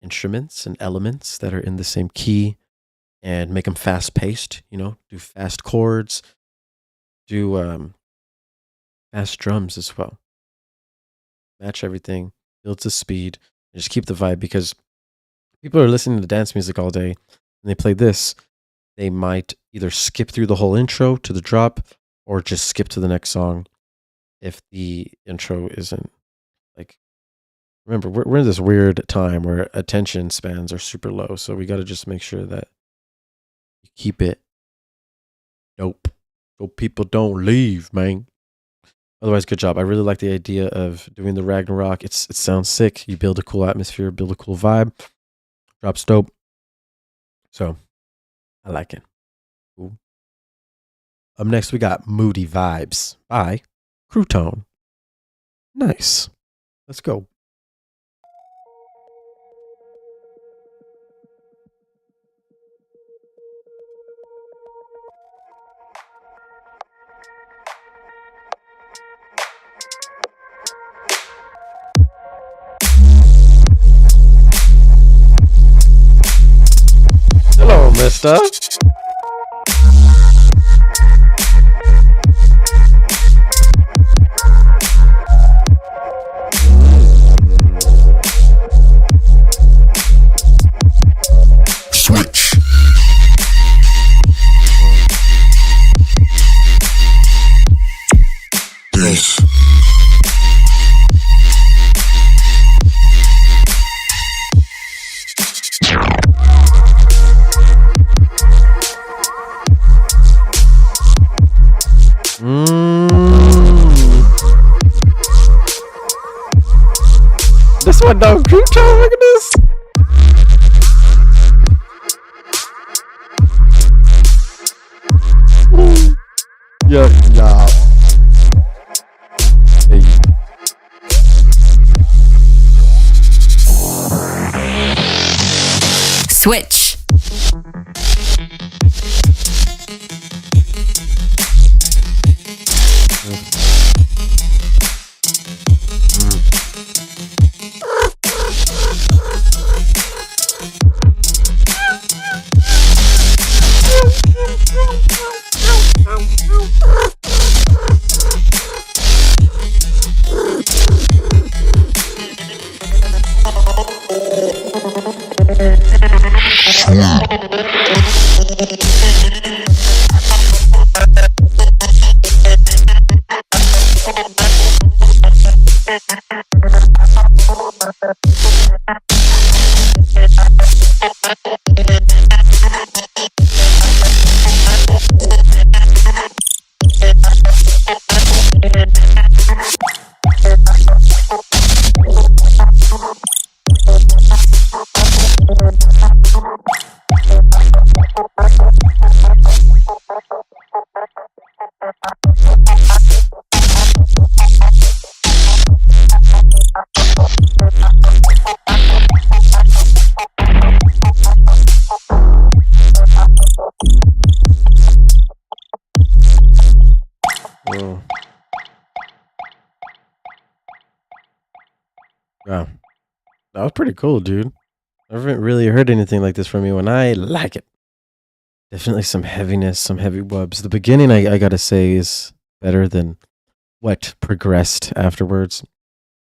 instruments and elements that are in the same key and make them fast paced, do fast chords, do fast drums as well. Match everything, build to speed, and just keep the vibe, because people are listening to dance music all day and they play this. They might either skip through the whole intro to the drop or just skip to the next song if the intro isn't like. Remember, we're in this weird time where attention spans are super low, so we got to just make sure that you keep it dope so people don't leave, man. Otherwise, good job. I really like the idea of doing the Ragnarok. It sounds sick. You build a cool atmosphere, build a cool vibe. Drop's dope. So, I like it. Cool. Up next, we got Moody Vibes by Crouton. Nice. Let's go. Hello, mister. Switch. This. This one don't Crouton, look at this. Yeah. Hey. Switch. Wow. That was pretty cool, dude. I haven't really heard anything like this from you, and I like it. Definitely some heaviness, some heavy wubs. The beginning, I gotta say, is better than what progressed afterwards.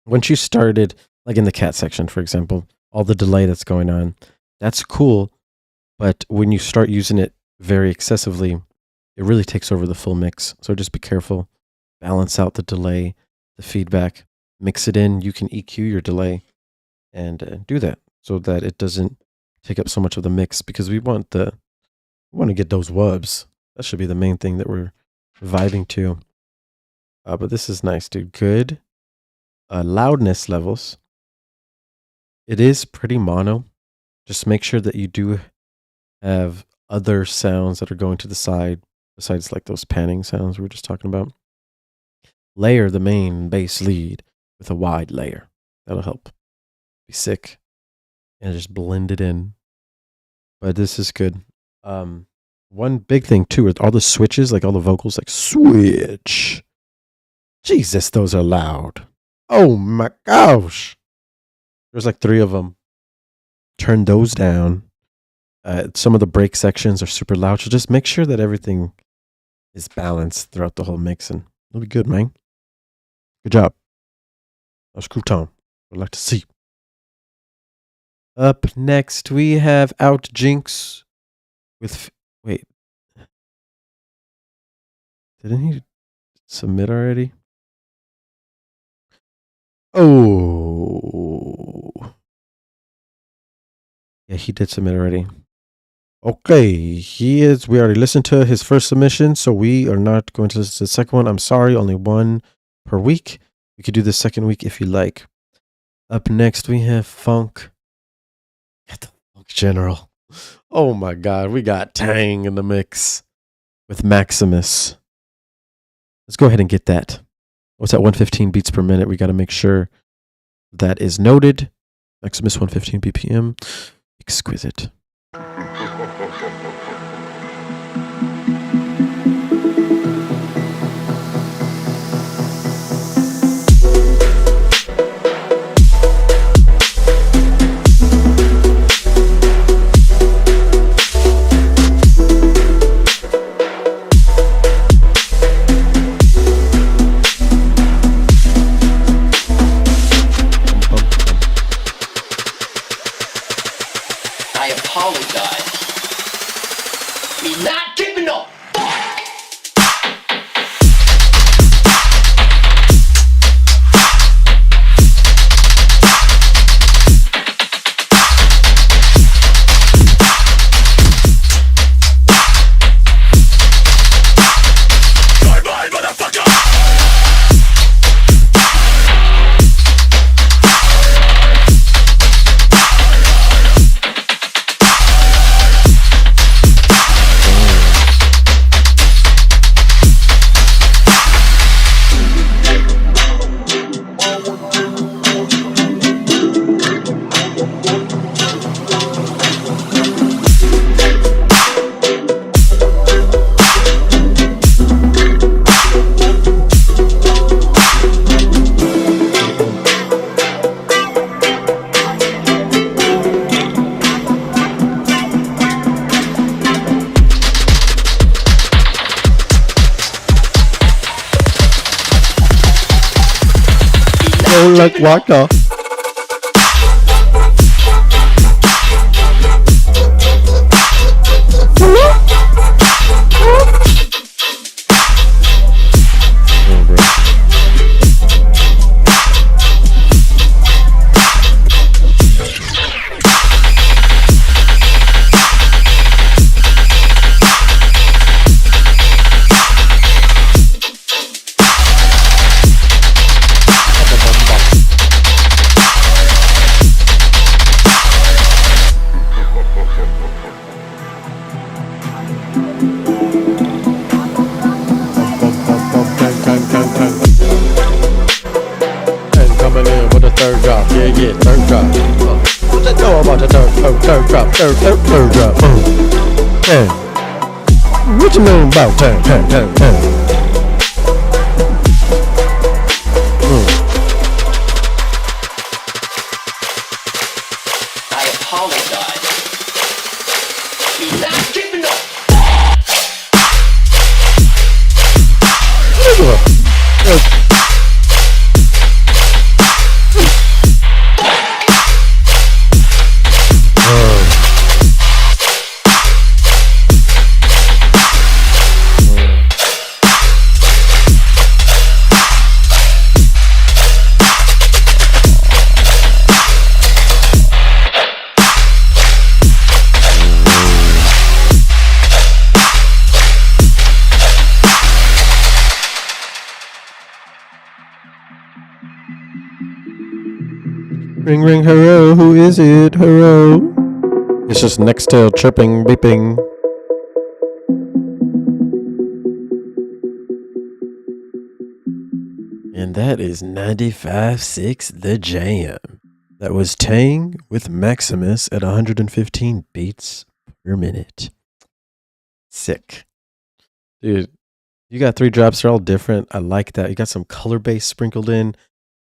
once you started, like in the cat section, for example, all the delay that's going on, that's cool. But when you start using it very excessively, it really takes over the full mix. So just be careful. Balance out the delay, the feedback, mix it in. You can EQ your delay and do that so that it doesn't take up so much of the mix, because we want to get those wubs. That should be the main thing that we're vibing to. But this is nice, dude. Good. Loudness levels. It is pretty mono. Just make sure that you do have other sounds that are going to the side besides like those panning sounds we were just talking about. Layer the main bass lead with a wide layer. That'll help. Be sick. And just blend it in. But this is good. One big thing too are all the switches, like all the vocals, like switch. Jesus, those are loud. Oh my gosh. There's like 3 of them. Turn those down. Some of the break sections are super loud. So just make sure that everything is balanced throughout the whole mix, and it'll be good, man. Good job. That was cool, Tom. I'd like to see. Up next, we have Out Jinx with... Wait. Didn't he submit already? Oh. Yeah, he did submit already. Okay, we already listened to his first submission, so we are not going to listen to the second one. I'm sorry, only one per week. We could do the second week if you like. Up next, we have Funk. Get the Funk General. Oh my God, we got Tang in the mix with Maximus. Let's go ahead and get that. What's at 115 beats per minute? We got to make sure that is noted. Maximus 115 BPM. Exquisite. I apologize. We're not giving up. Like Waka. Third drop. Hey, what you know about I apologize. We're not giving up. Ring, ring, hello. Who is it? Hello. It's just Nextel chirping, beeping. And that is 95.6 The Jam. That was Tang with Maximus at 115 beats per minute. Sick. Dude, you got 3 drops. They're all different. I like that. You got some color bass sprinkled in.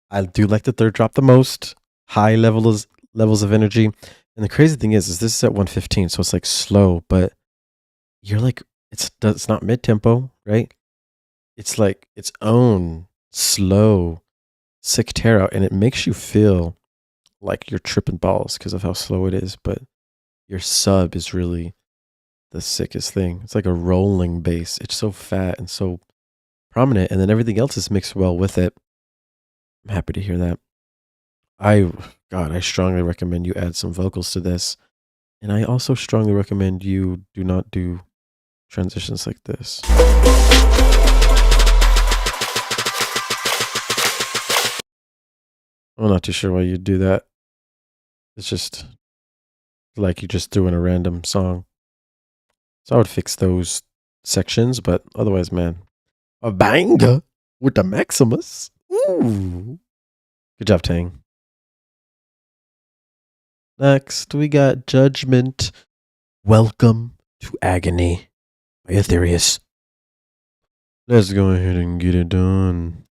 I do like the third drop the most. High levels of energy. And the crazy thing is this is at 115, so it's like slow, but you're like, it's not mid-tempo, right? It's like its own slow, sick tear out, and it makes you feel like you're tripping balls because of how slow it is, but your sub is really the sickest thing. It's like a rolling bass. It's so fat and so prominent, and then everything else is mixed well with it. I'm happy to hear that. I strongly recommend you add some vocals to this, and I also strongly recommend you do not do transitions like this. I'm not too sure why you do that. It's just like you just threw in a random song. So I would fix those sections, but otherwise, man, a banger with the Maximus. Ooh. Good job, Tang. Next, we got Judgment. Welcome to Agony by Aetherius. Let's go ahead and get it done.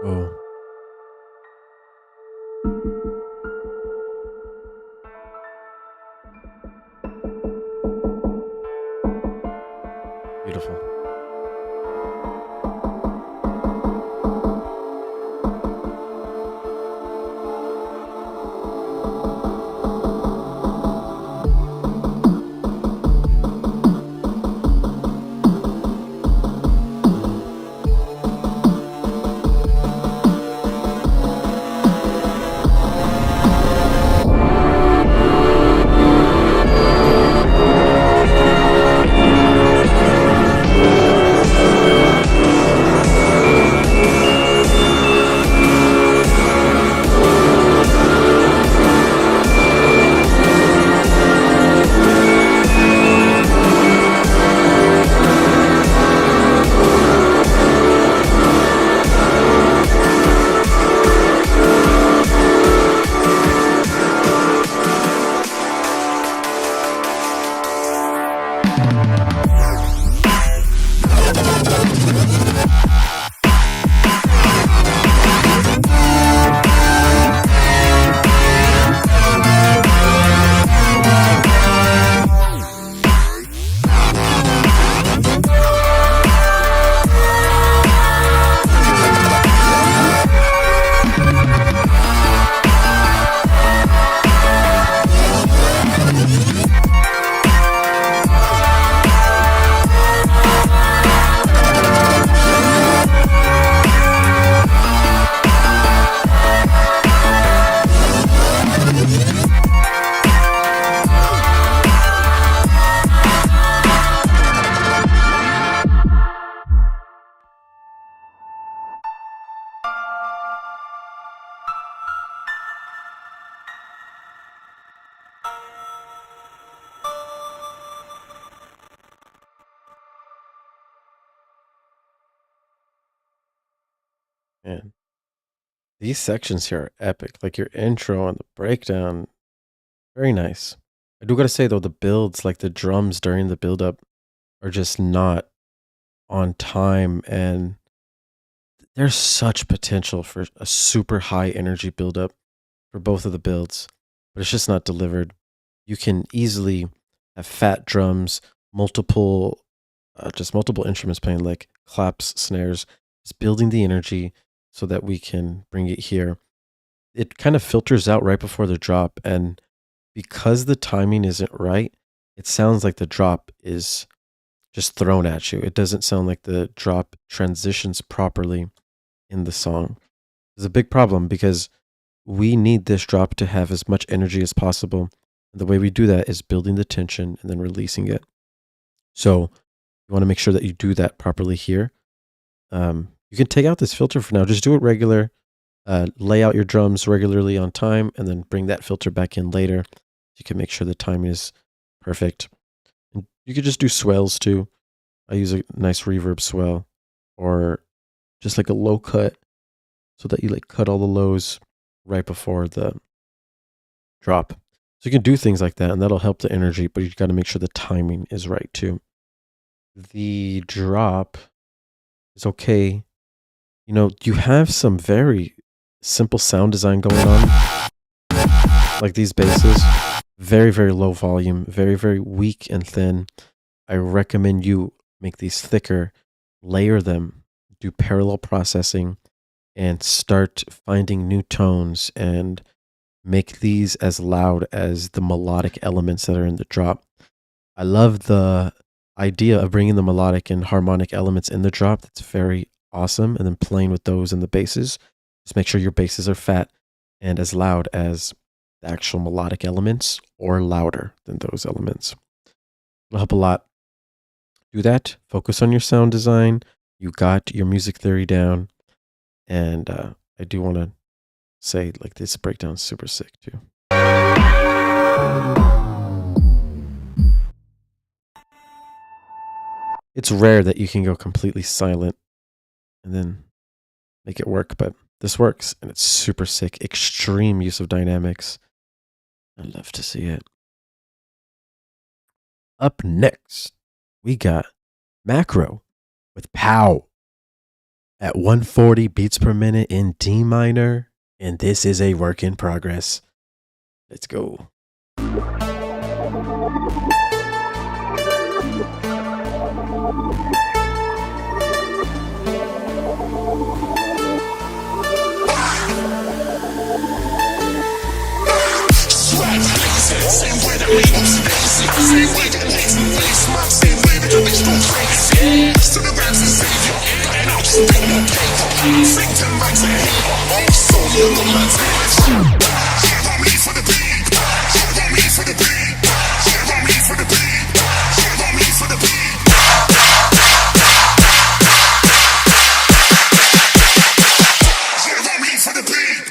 Oh. Beautiful. Man, these sections here are epic. Like your intro and the breakdown, very nice. I do gotta say though, the builds, like the drums during the build up, are just not on time, and there's such potential for a super high energy buildup for both of the builds, but it's just not delivered. You can easily have fat drums, multiple instruments playing, like claps, snares, just building the energy so that we can bring it here. It kind of filters out right before the drop, and because the timing isn't right, it sounds like the drop is just thrown at you. It doesn't sound like the drop transitions properly in the song. It's a big problem because we need this drop to have as much energy as possible. And the way we do that is building the tension and then releasing it. So you want to make sure that you do that properly here. You can take out this filter for now. Just do it regular. Lay out your drums regularly on time and then bring that filter back in later. You can make sure the timing is perfect. And you could just do swells too. I use a nice reverb swell or just like a low cut so that you like cut all the lows right before the drop. So you can do things like that and that'll help the energy, but you got to make sure the timing is right too. The drop is okay. You know, you have some very simple sound design going on. Like these basses, very, very low volume, very, very weak and thin. I recommend you make these thicker, layer them, do parallel processing, and start finding new tones and make these as loud as the melodic elements that are in the drop. I love the idea of bringing the melodic and harmonic elements in the drop. That's very awesome. And then playing with those in the basses. Just make sure your basses are fat and as loud as the actual melodic elements or louder than those elements. It'll help a lot. Do that. Focus on your sound design. You got your music theory down. And I do want to say, like, this breakdown's super sick too. It's rare that you can go completely silent and then make it work, but this works and it's super sick. Extreme use of dynamics. I love to see it. Up next, we got Macro with Pow at 140 beats per minute in D minor, and this is a work in progress. Let's go. Same way that labels basic, same way that makes me face my same way that the bitch go crazy. To the rats and savior, and I'll just bring no paper. Sing to my tail, so you know my tail. You want me for the beat, you want me for the beat, you want me for the beat, you want me for the beat. You want me for the beat.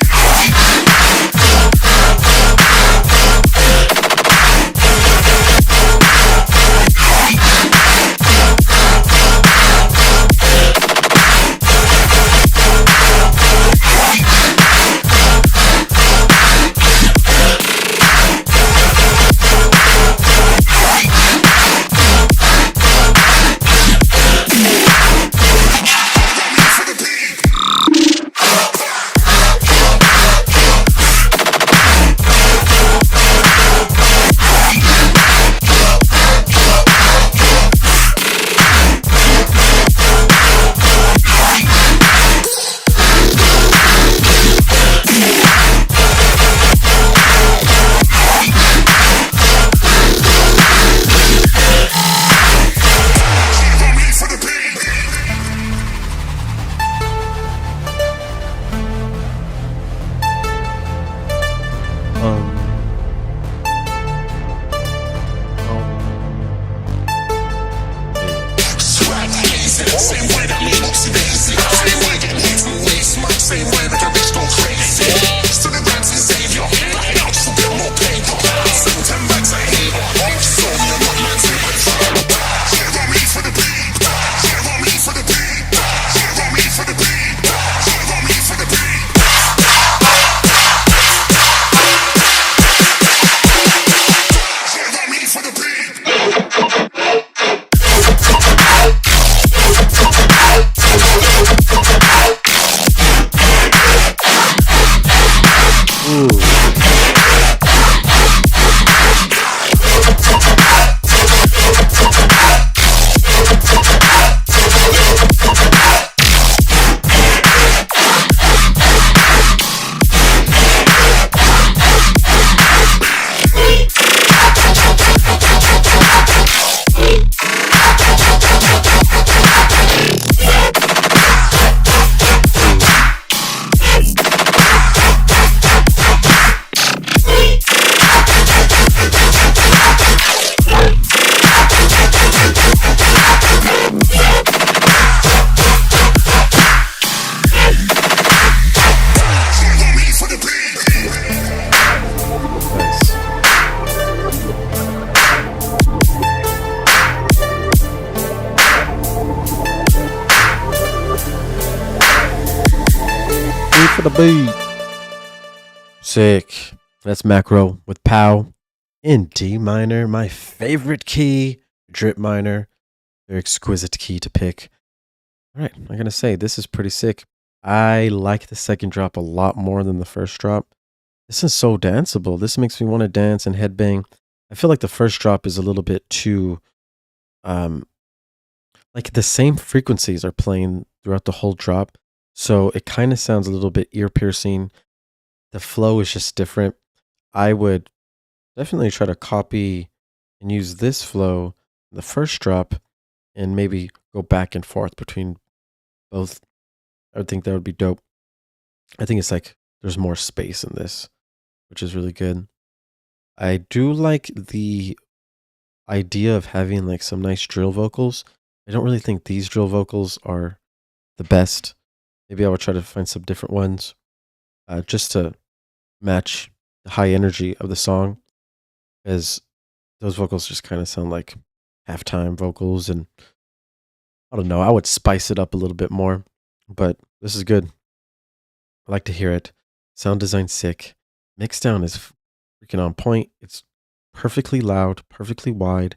for the beat. Sick. That's Macro with Pow in D minor, my favorite key. Drip minor, very exquisite key to pick. All right, I'm gonna say this is pretty sick. I like the second drop a lot more than the first drop. This is so danceable. This makes me want to dance and headbang. I feel like the first drop is a little bit too, like the same frequencies are playing throughout the whole drop. So it kind of sounds a little bit ear piercing. The flow is just different. I would definitely try to copy and use this flow, the first drop, and maybe go back and forth between both. I would think that would be dope. I think it's like there's more space in this, which is really good. I do like the idea of having like some nice drill vocals. I don't really think these drill vocals are the best. Maybe I will try to find some different ones just to match the high energy of the song, because those vocals just kind of sound like halftime vocals, and I don't know, I would spice it up a little bit more, but this is good. I like to hear it. Sound design sick. Mix down is freaking on point. It's perfectly loud, perfectly wide.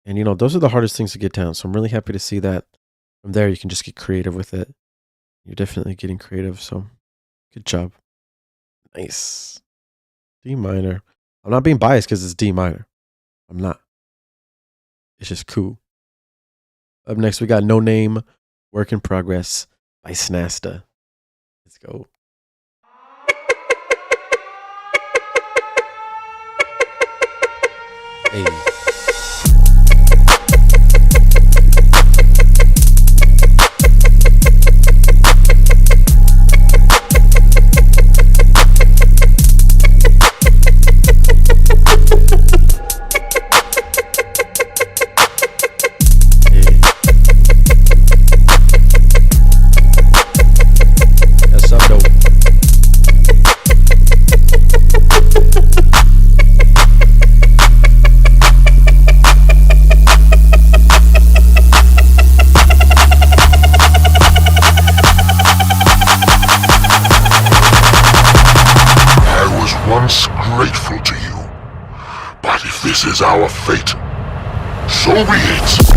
And you know, those are the hardest things to get down. So I'm really happy to see that. From there, you can just get creative with it. You're definitely getting creative. So good job. Nice. D minor. I'm not being biased because it's D minor. I'm not. It's just cool. Up next, we got No Name, Work in Progress by Snasta. Let's go. Hey. Once grateful to you, but if this is our fate, so be it.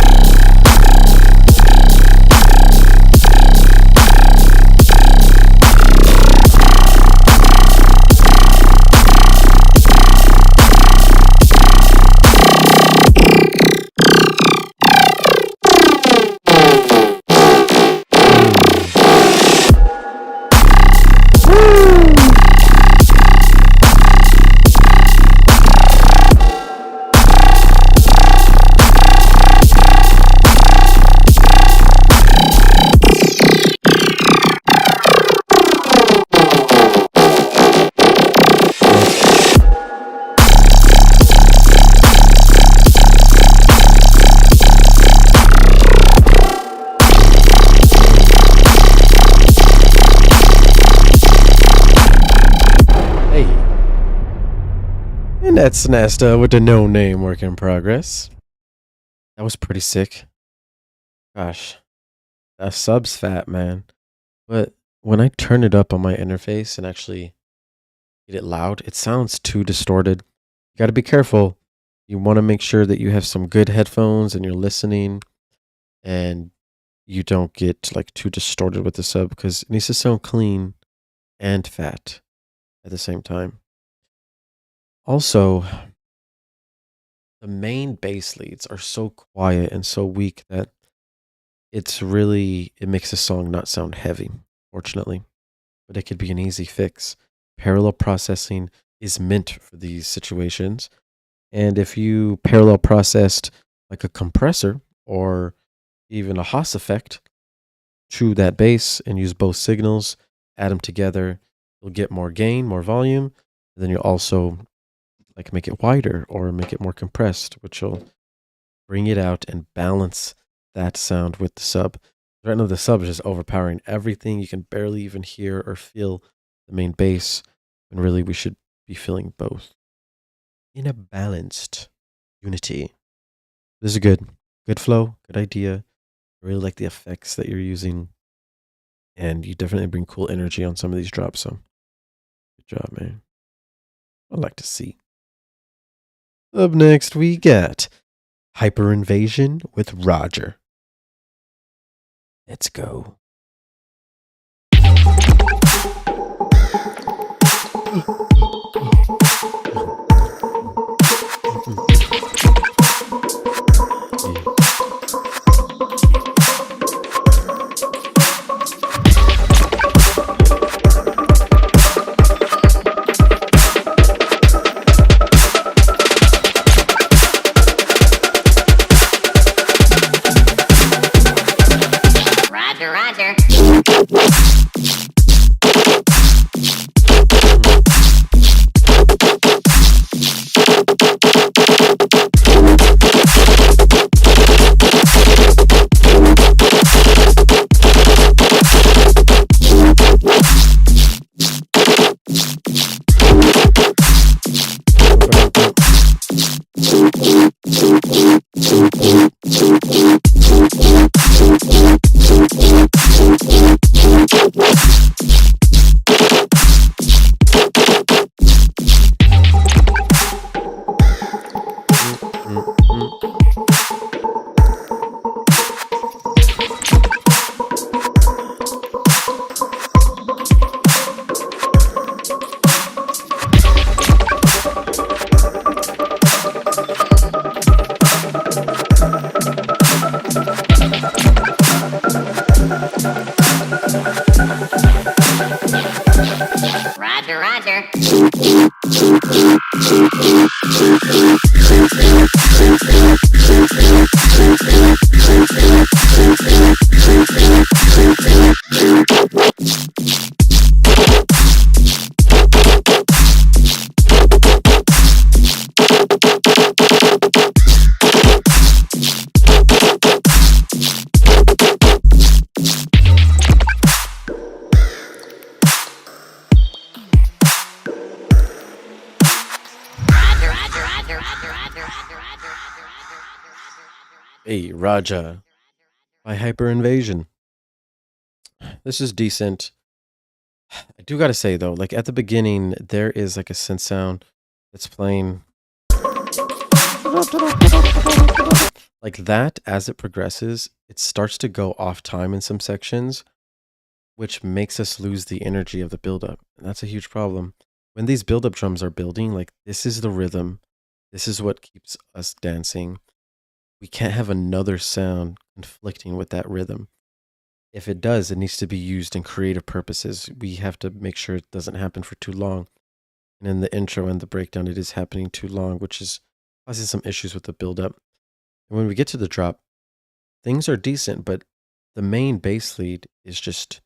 And that's Snasta with the No Name Work in Progress. That was pretty sick. Gosh, that sub's fat, man. But when I turn it up on my interface and actually get it loud, it sounds too distorted. You got to be careful. You want to make sure that you have some good headphones and you're listening, and you don't get like too distorted with the sub, because it needs to sound clean and fat at the same time. Also, the main bass leads are so quiet and so weak that it makes the song not sound heavy, fortunately. But it could be an easy fix. Parallel processing is meant for these situations. And if you parallel processed like a compressor or even a Haas effect to that bass and use both signals, add them together, you'll get more gain, more volume. And then you'll also like make it wider or make it more compressed, which will bring it out and balance that sound with the sub. Right now the sub is just overpowering everything. You can barely even hear or feel the main bass, and really we should be feeling both in a balanced unity. This is good flow, good idea. I really like the effects that you're using. And you definitely bring cool energy on some of these drops. So good job, man. I'd like to see. Up next, we got Hyper Invasion with Roger. Let's go. Roger, Roger. Roger, Roger. Hey, Raja by Hyper Invasion. This is decent. I do gotta say though, like at the beginning, there is like a synth sound that's playing like that. As it progresses, it starts to go off time in some sections, which makes us lose the energy of the buildup. And that's a huge problem. When these buildup drums are building, like this is the rhythm. This is what keeps us dancing. We can't have another sound conflicting with that rhythm. If it does, it needs to be used in creative purposes. We have to make sure it doesn't happen for too long. And in the intro and the breakdown, it is happening too long, which is causing some issues with the buildup. And when we get to the drop, things are decent, but the main bass lead is just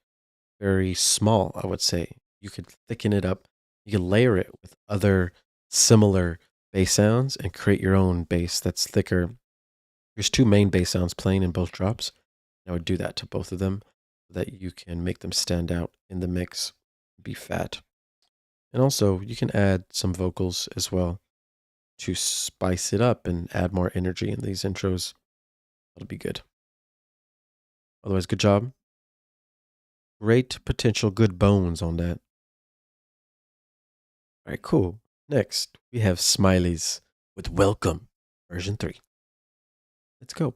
very small, I would say. You could thicken it up. You can layer it with other similar bass sounds and create your own bass that's thicker. There's two main bass sounds playing in both drops. I would do that to both of them so that you can make them stand out in the mix, be fat. And also, you can add some vocals as well to spice it up and add more energy in these intros. That'll be good. Otherwise, good job. Great potential, good bones on that. All right, cool. Next, we have Smileys with Welcome, version 3. Let's go.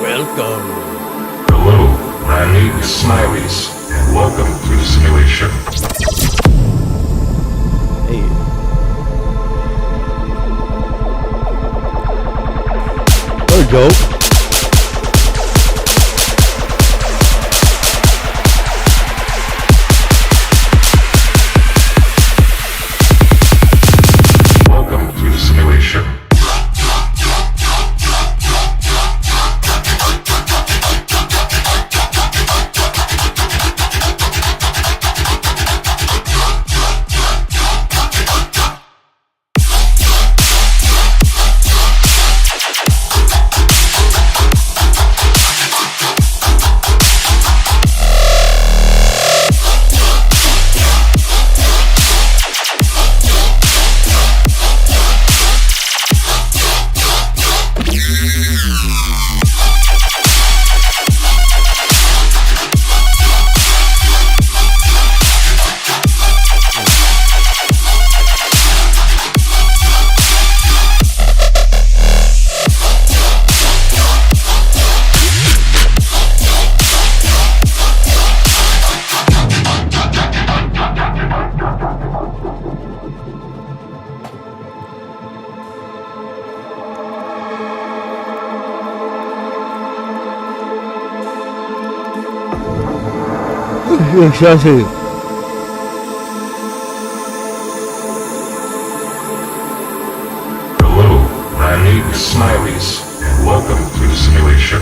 Welcome. Hello, my name is Smileys, and welcome to the simulation. Hey. There we go. Welcome to the simulation. Hello, my name is Smileys, and welcome to the simulation.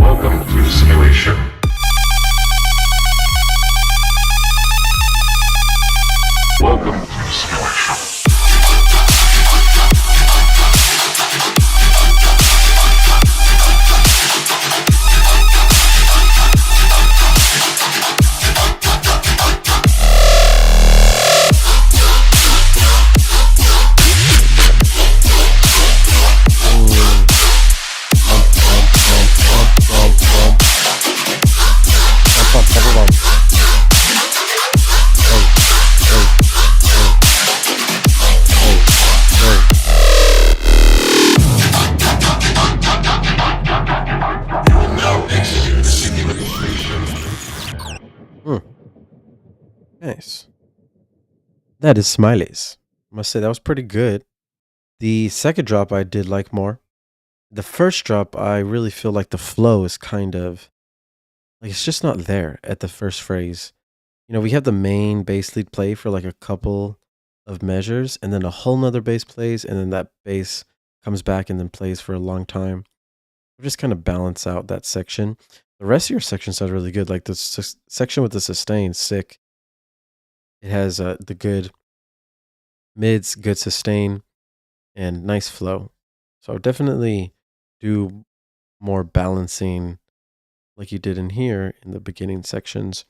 Welcome to the simulation. Welcome to the simulation. Now exiting the simulation. Nice. That is Smileys. I must say that was pretty good. The second drop I did like more. The first drop, I really feel like the flow is kind of like it's just not there at the first phrase. You know, we have the main bass lead play for like a couple of measures, and then a whole nother bass plays, and then that bass comes back and then plays for a long time. We just kind of balance out that section. The rest of your section sounds really good. Like the section with the sustain, sick. It has the good mids, good sustain, and nice flow. So definitely do more balancing like you did in here in the beginning sections.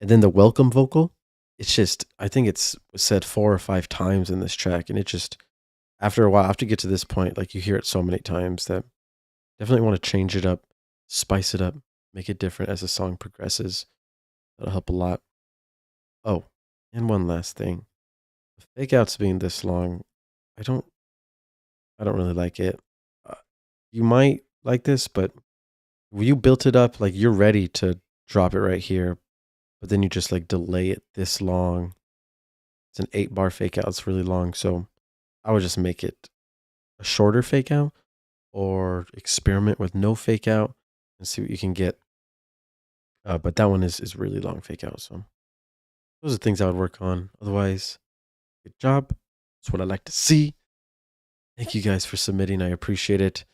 And then the welcome vocal, it's just, I think it's said 4 or 5 times in this track. And it just, after a while, after you get to this point, like you hear it so many times that definitely want to change it up, spice it up, make it different as the song progresses. That'll help a lot. Oh, and one last thing. The fake outs being this long, I don't really like it. You might like this, but you built it up like you're ready to drop it right here, but then you just like delay it this long. It's an 8-bar fake out. It's really long, so I would just make it a shorter fake out or experiment with no fake out and see what you can get. But that one is really long fake out, so those are things I would work on. Otherwise, good job. That's what I like to see. Thank you guys for submitting. I appreciate it.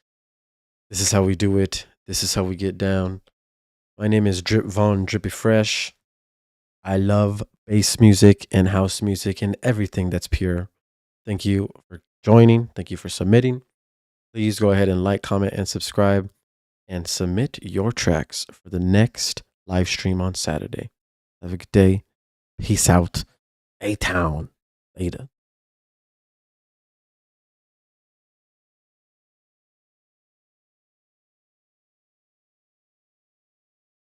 This is how we do it. This is how we get down. My name is Drip Von Drippy Fresh. I love bass music and house music and everything that's pure. Thank you for joining. Thank you for submitting. Please go ahead and like, comment, and subscribe. And submit your tracks for the next live stream on Saturday. Have a good day. Peace out. A-Town. Later.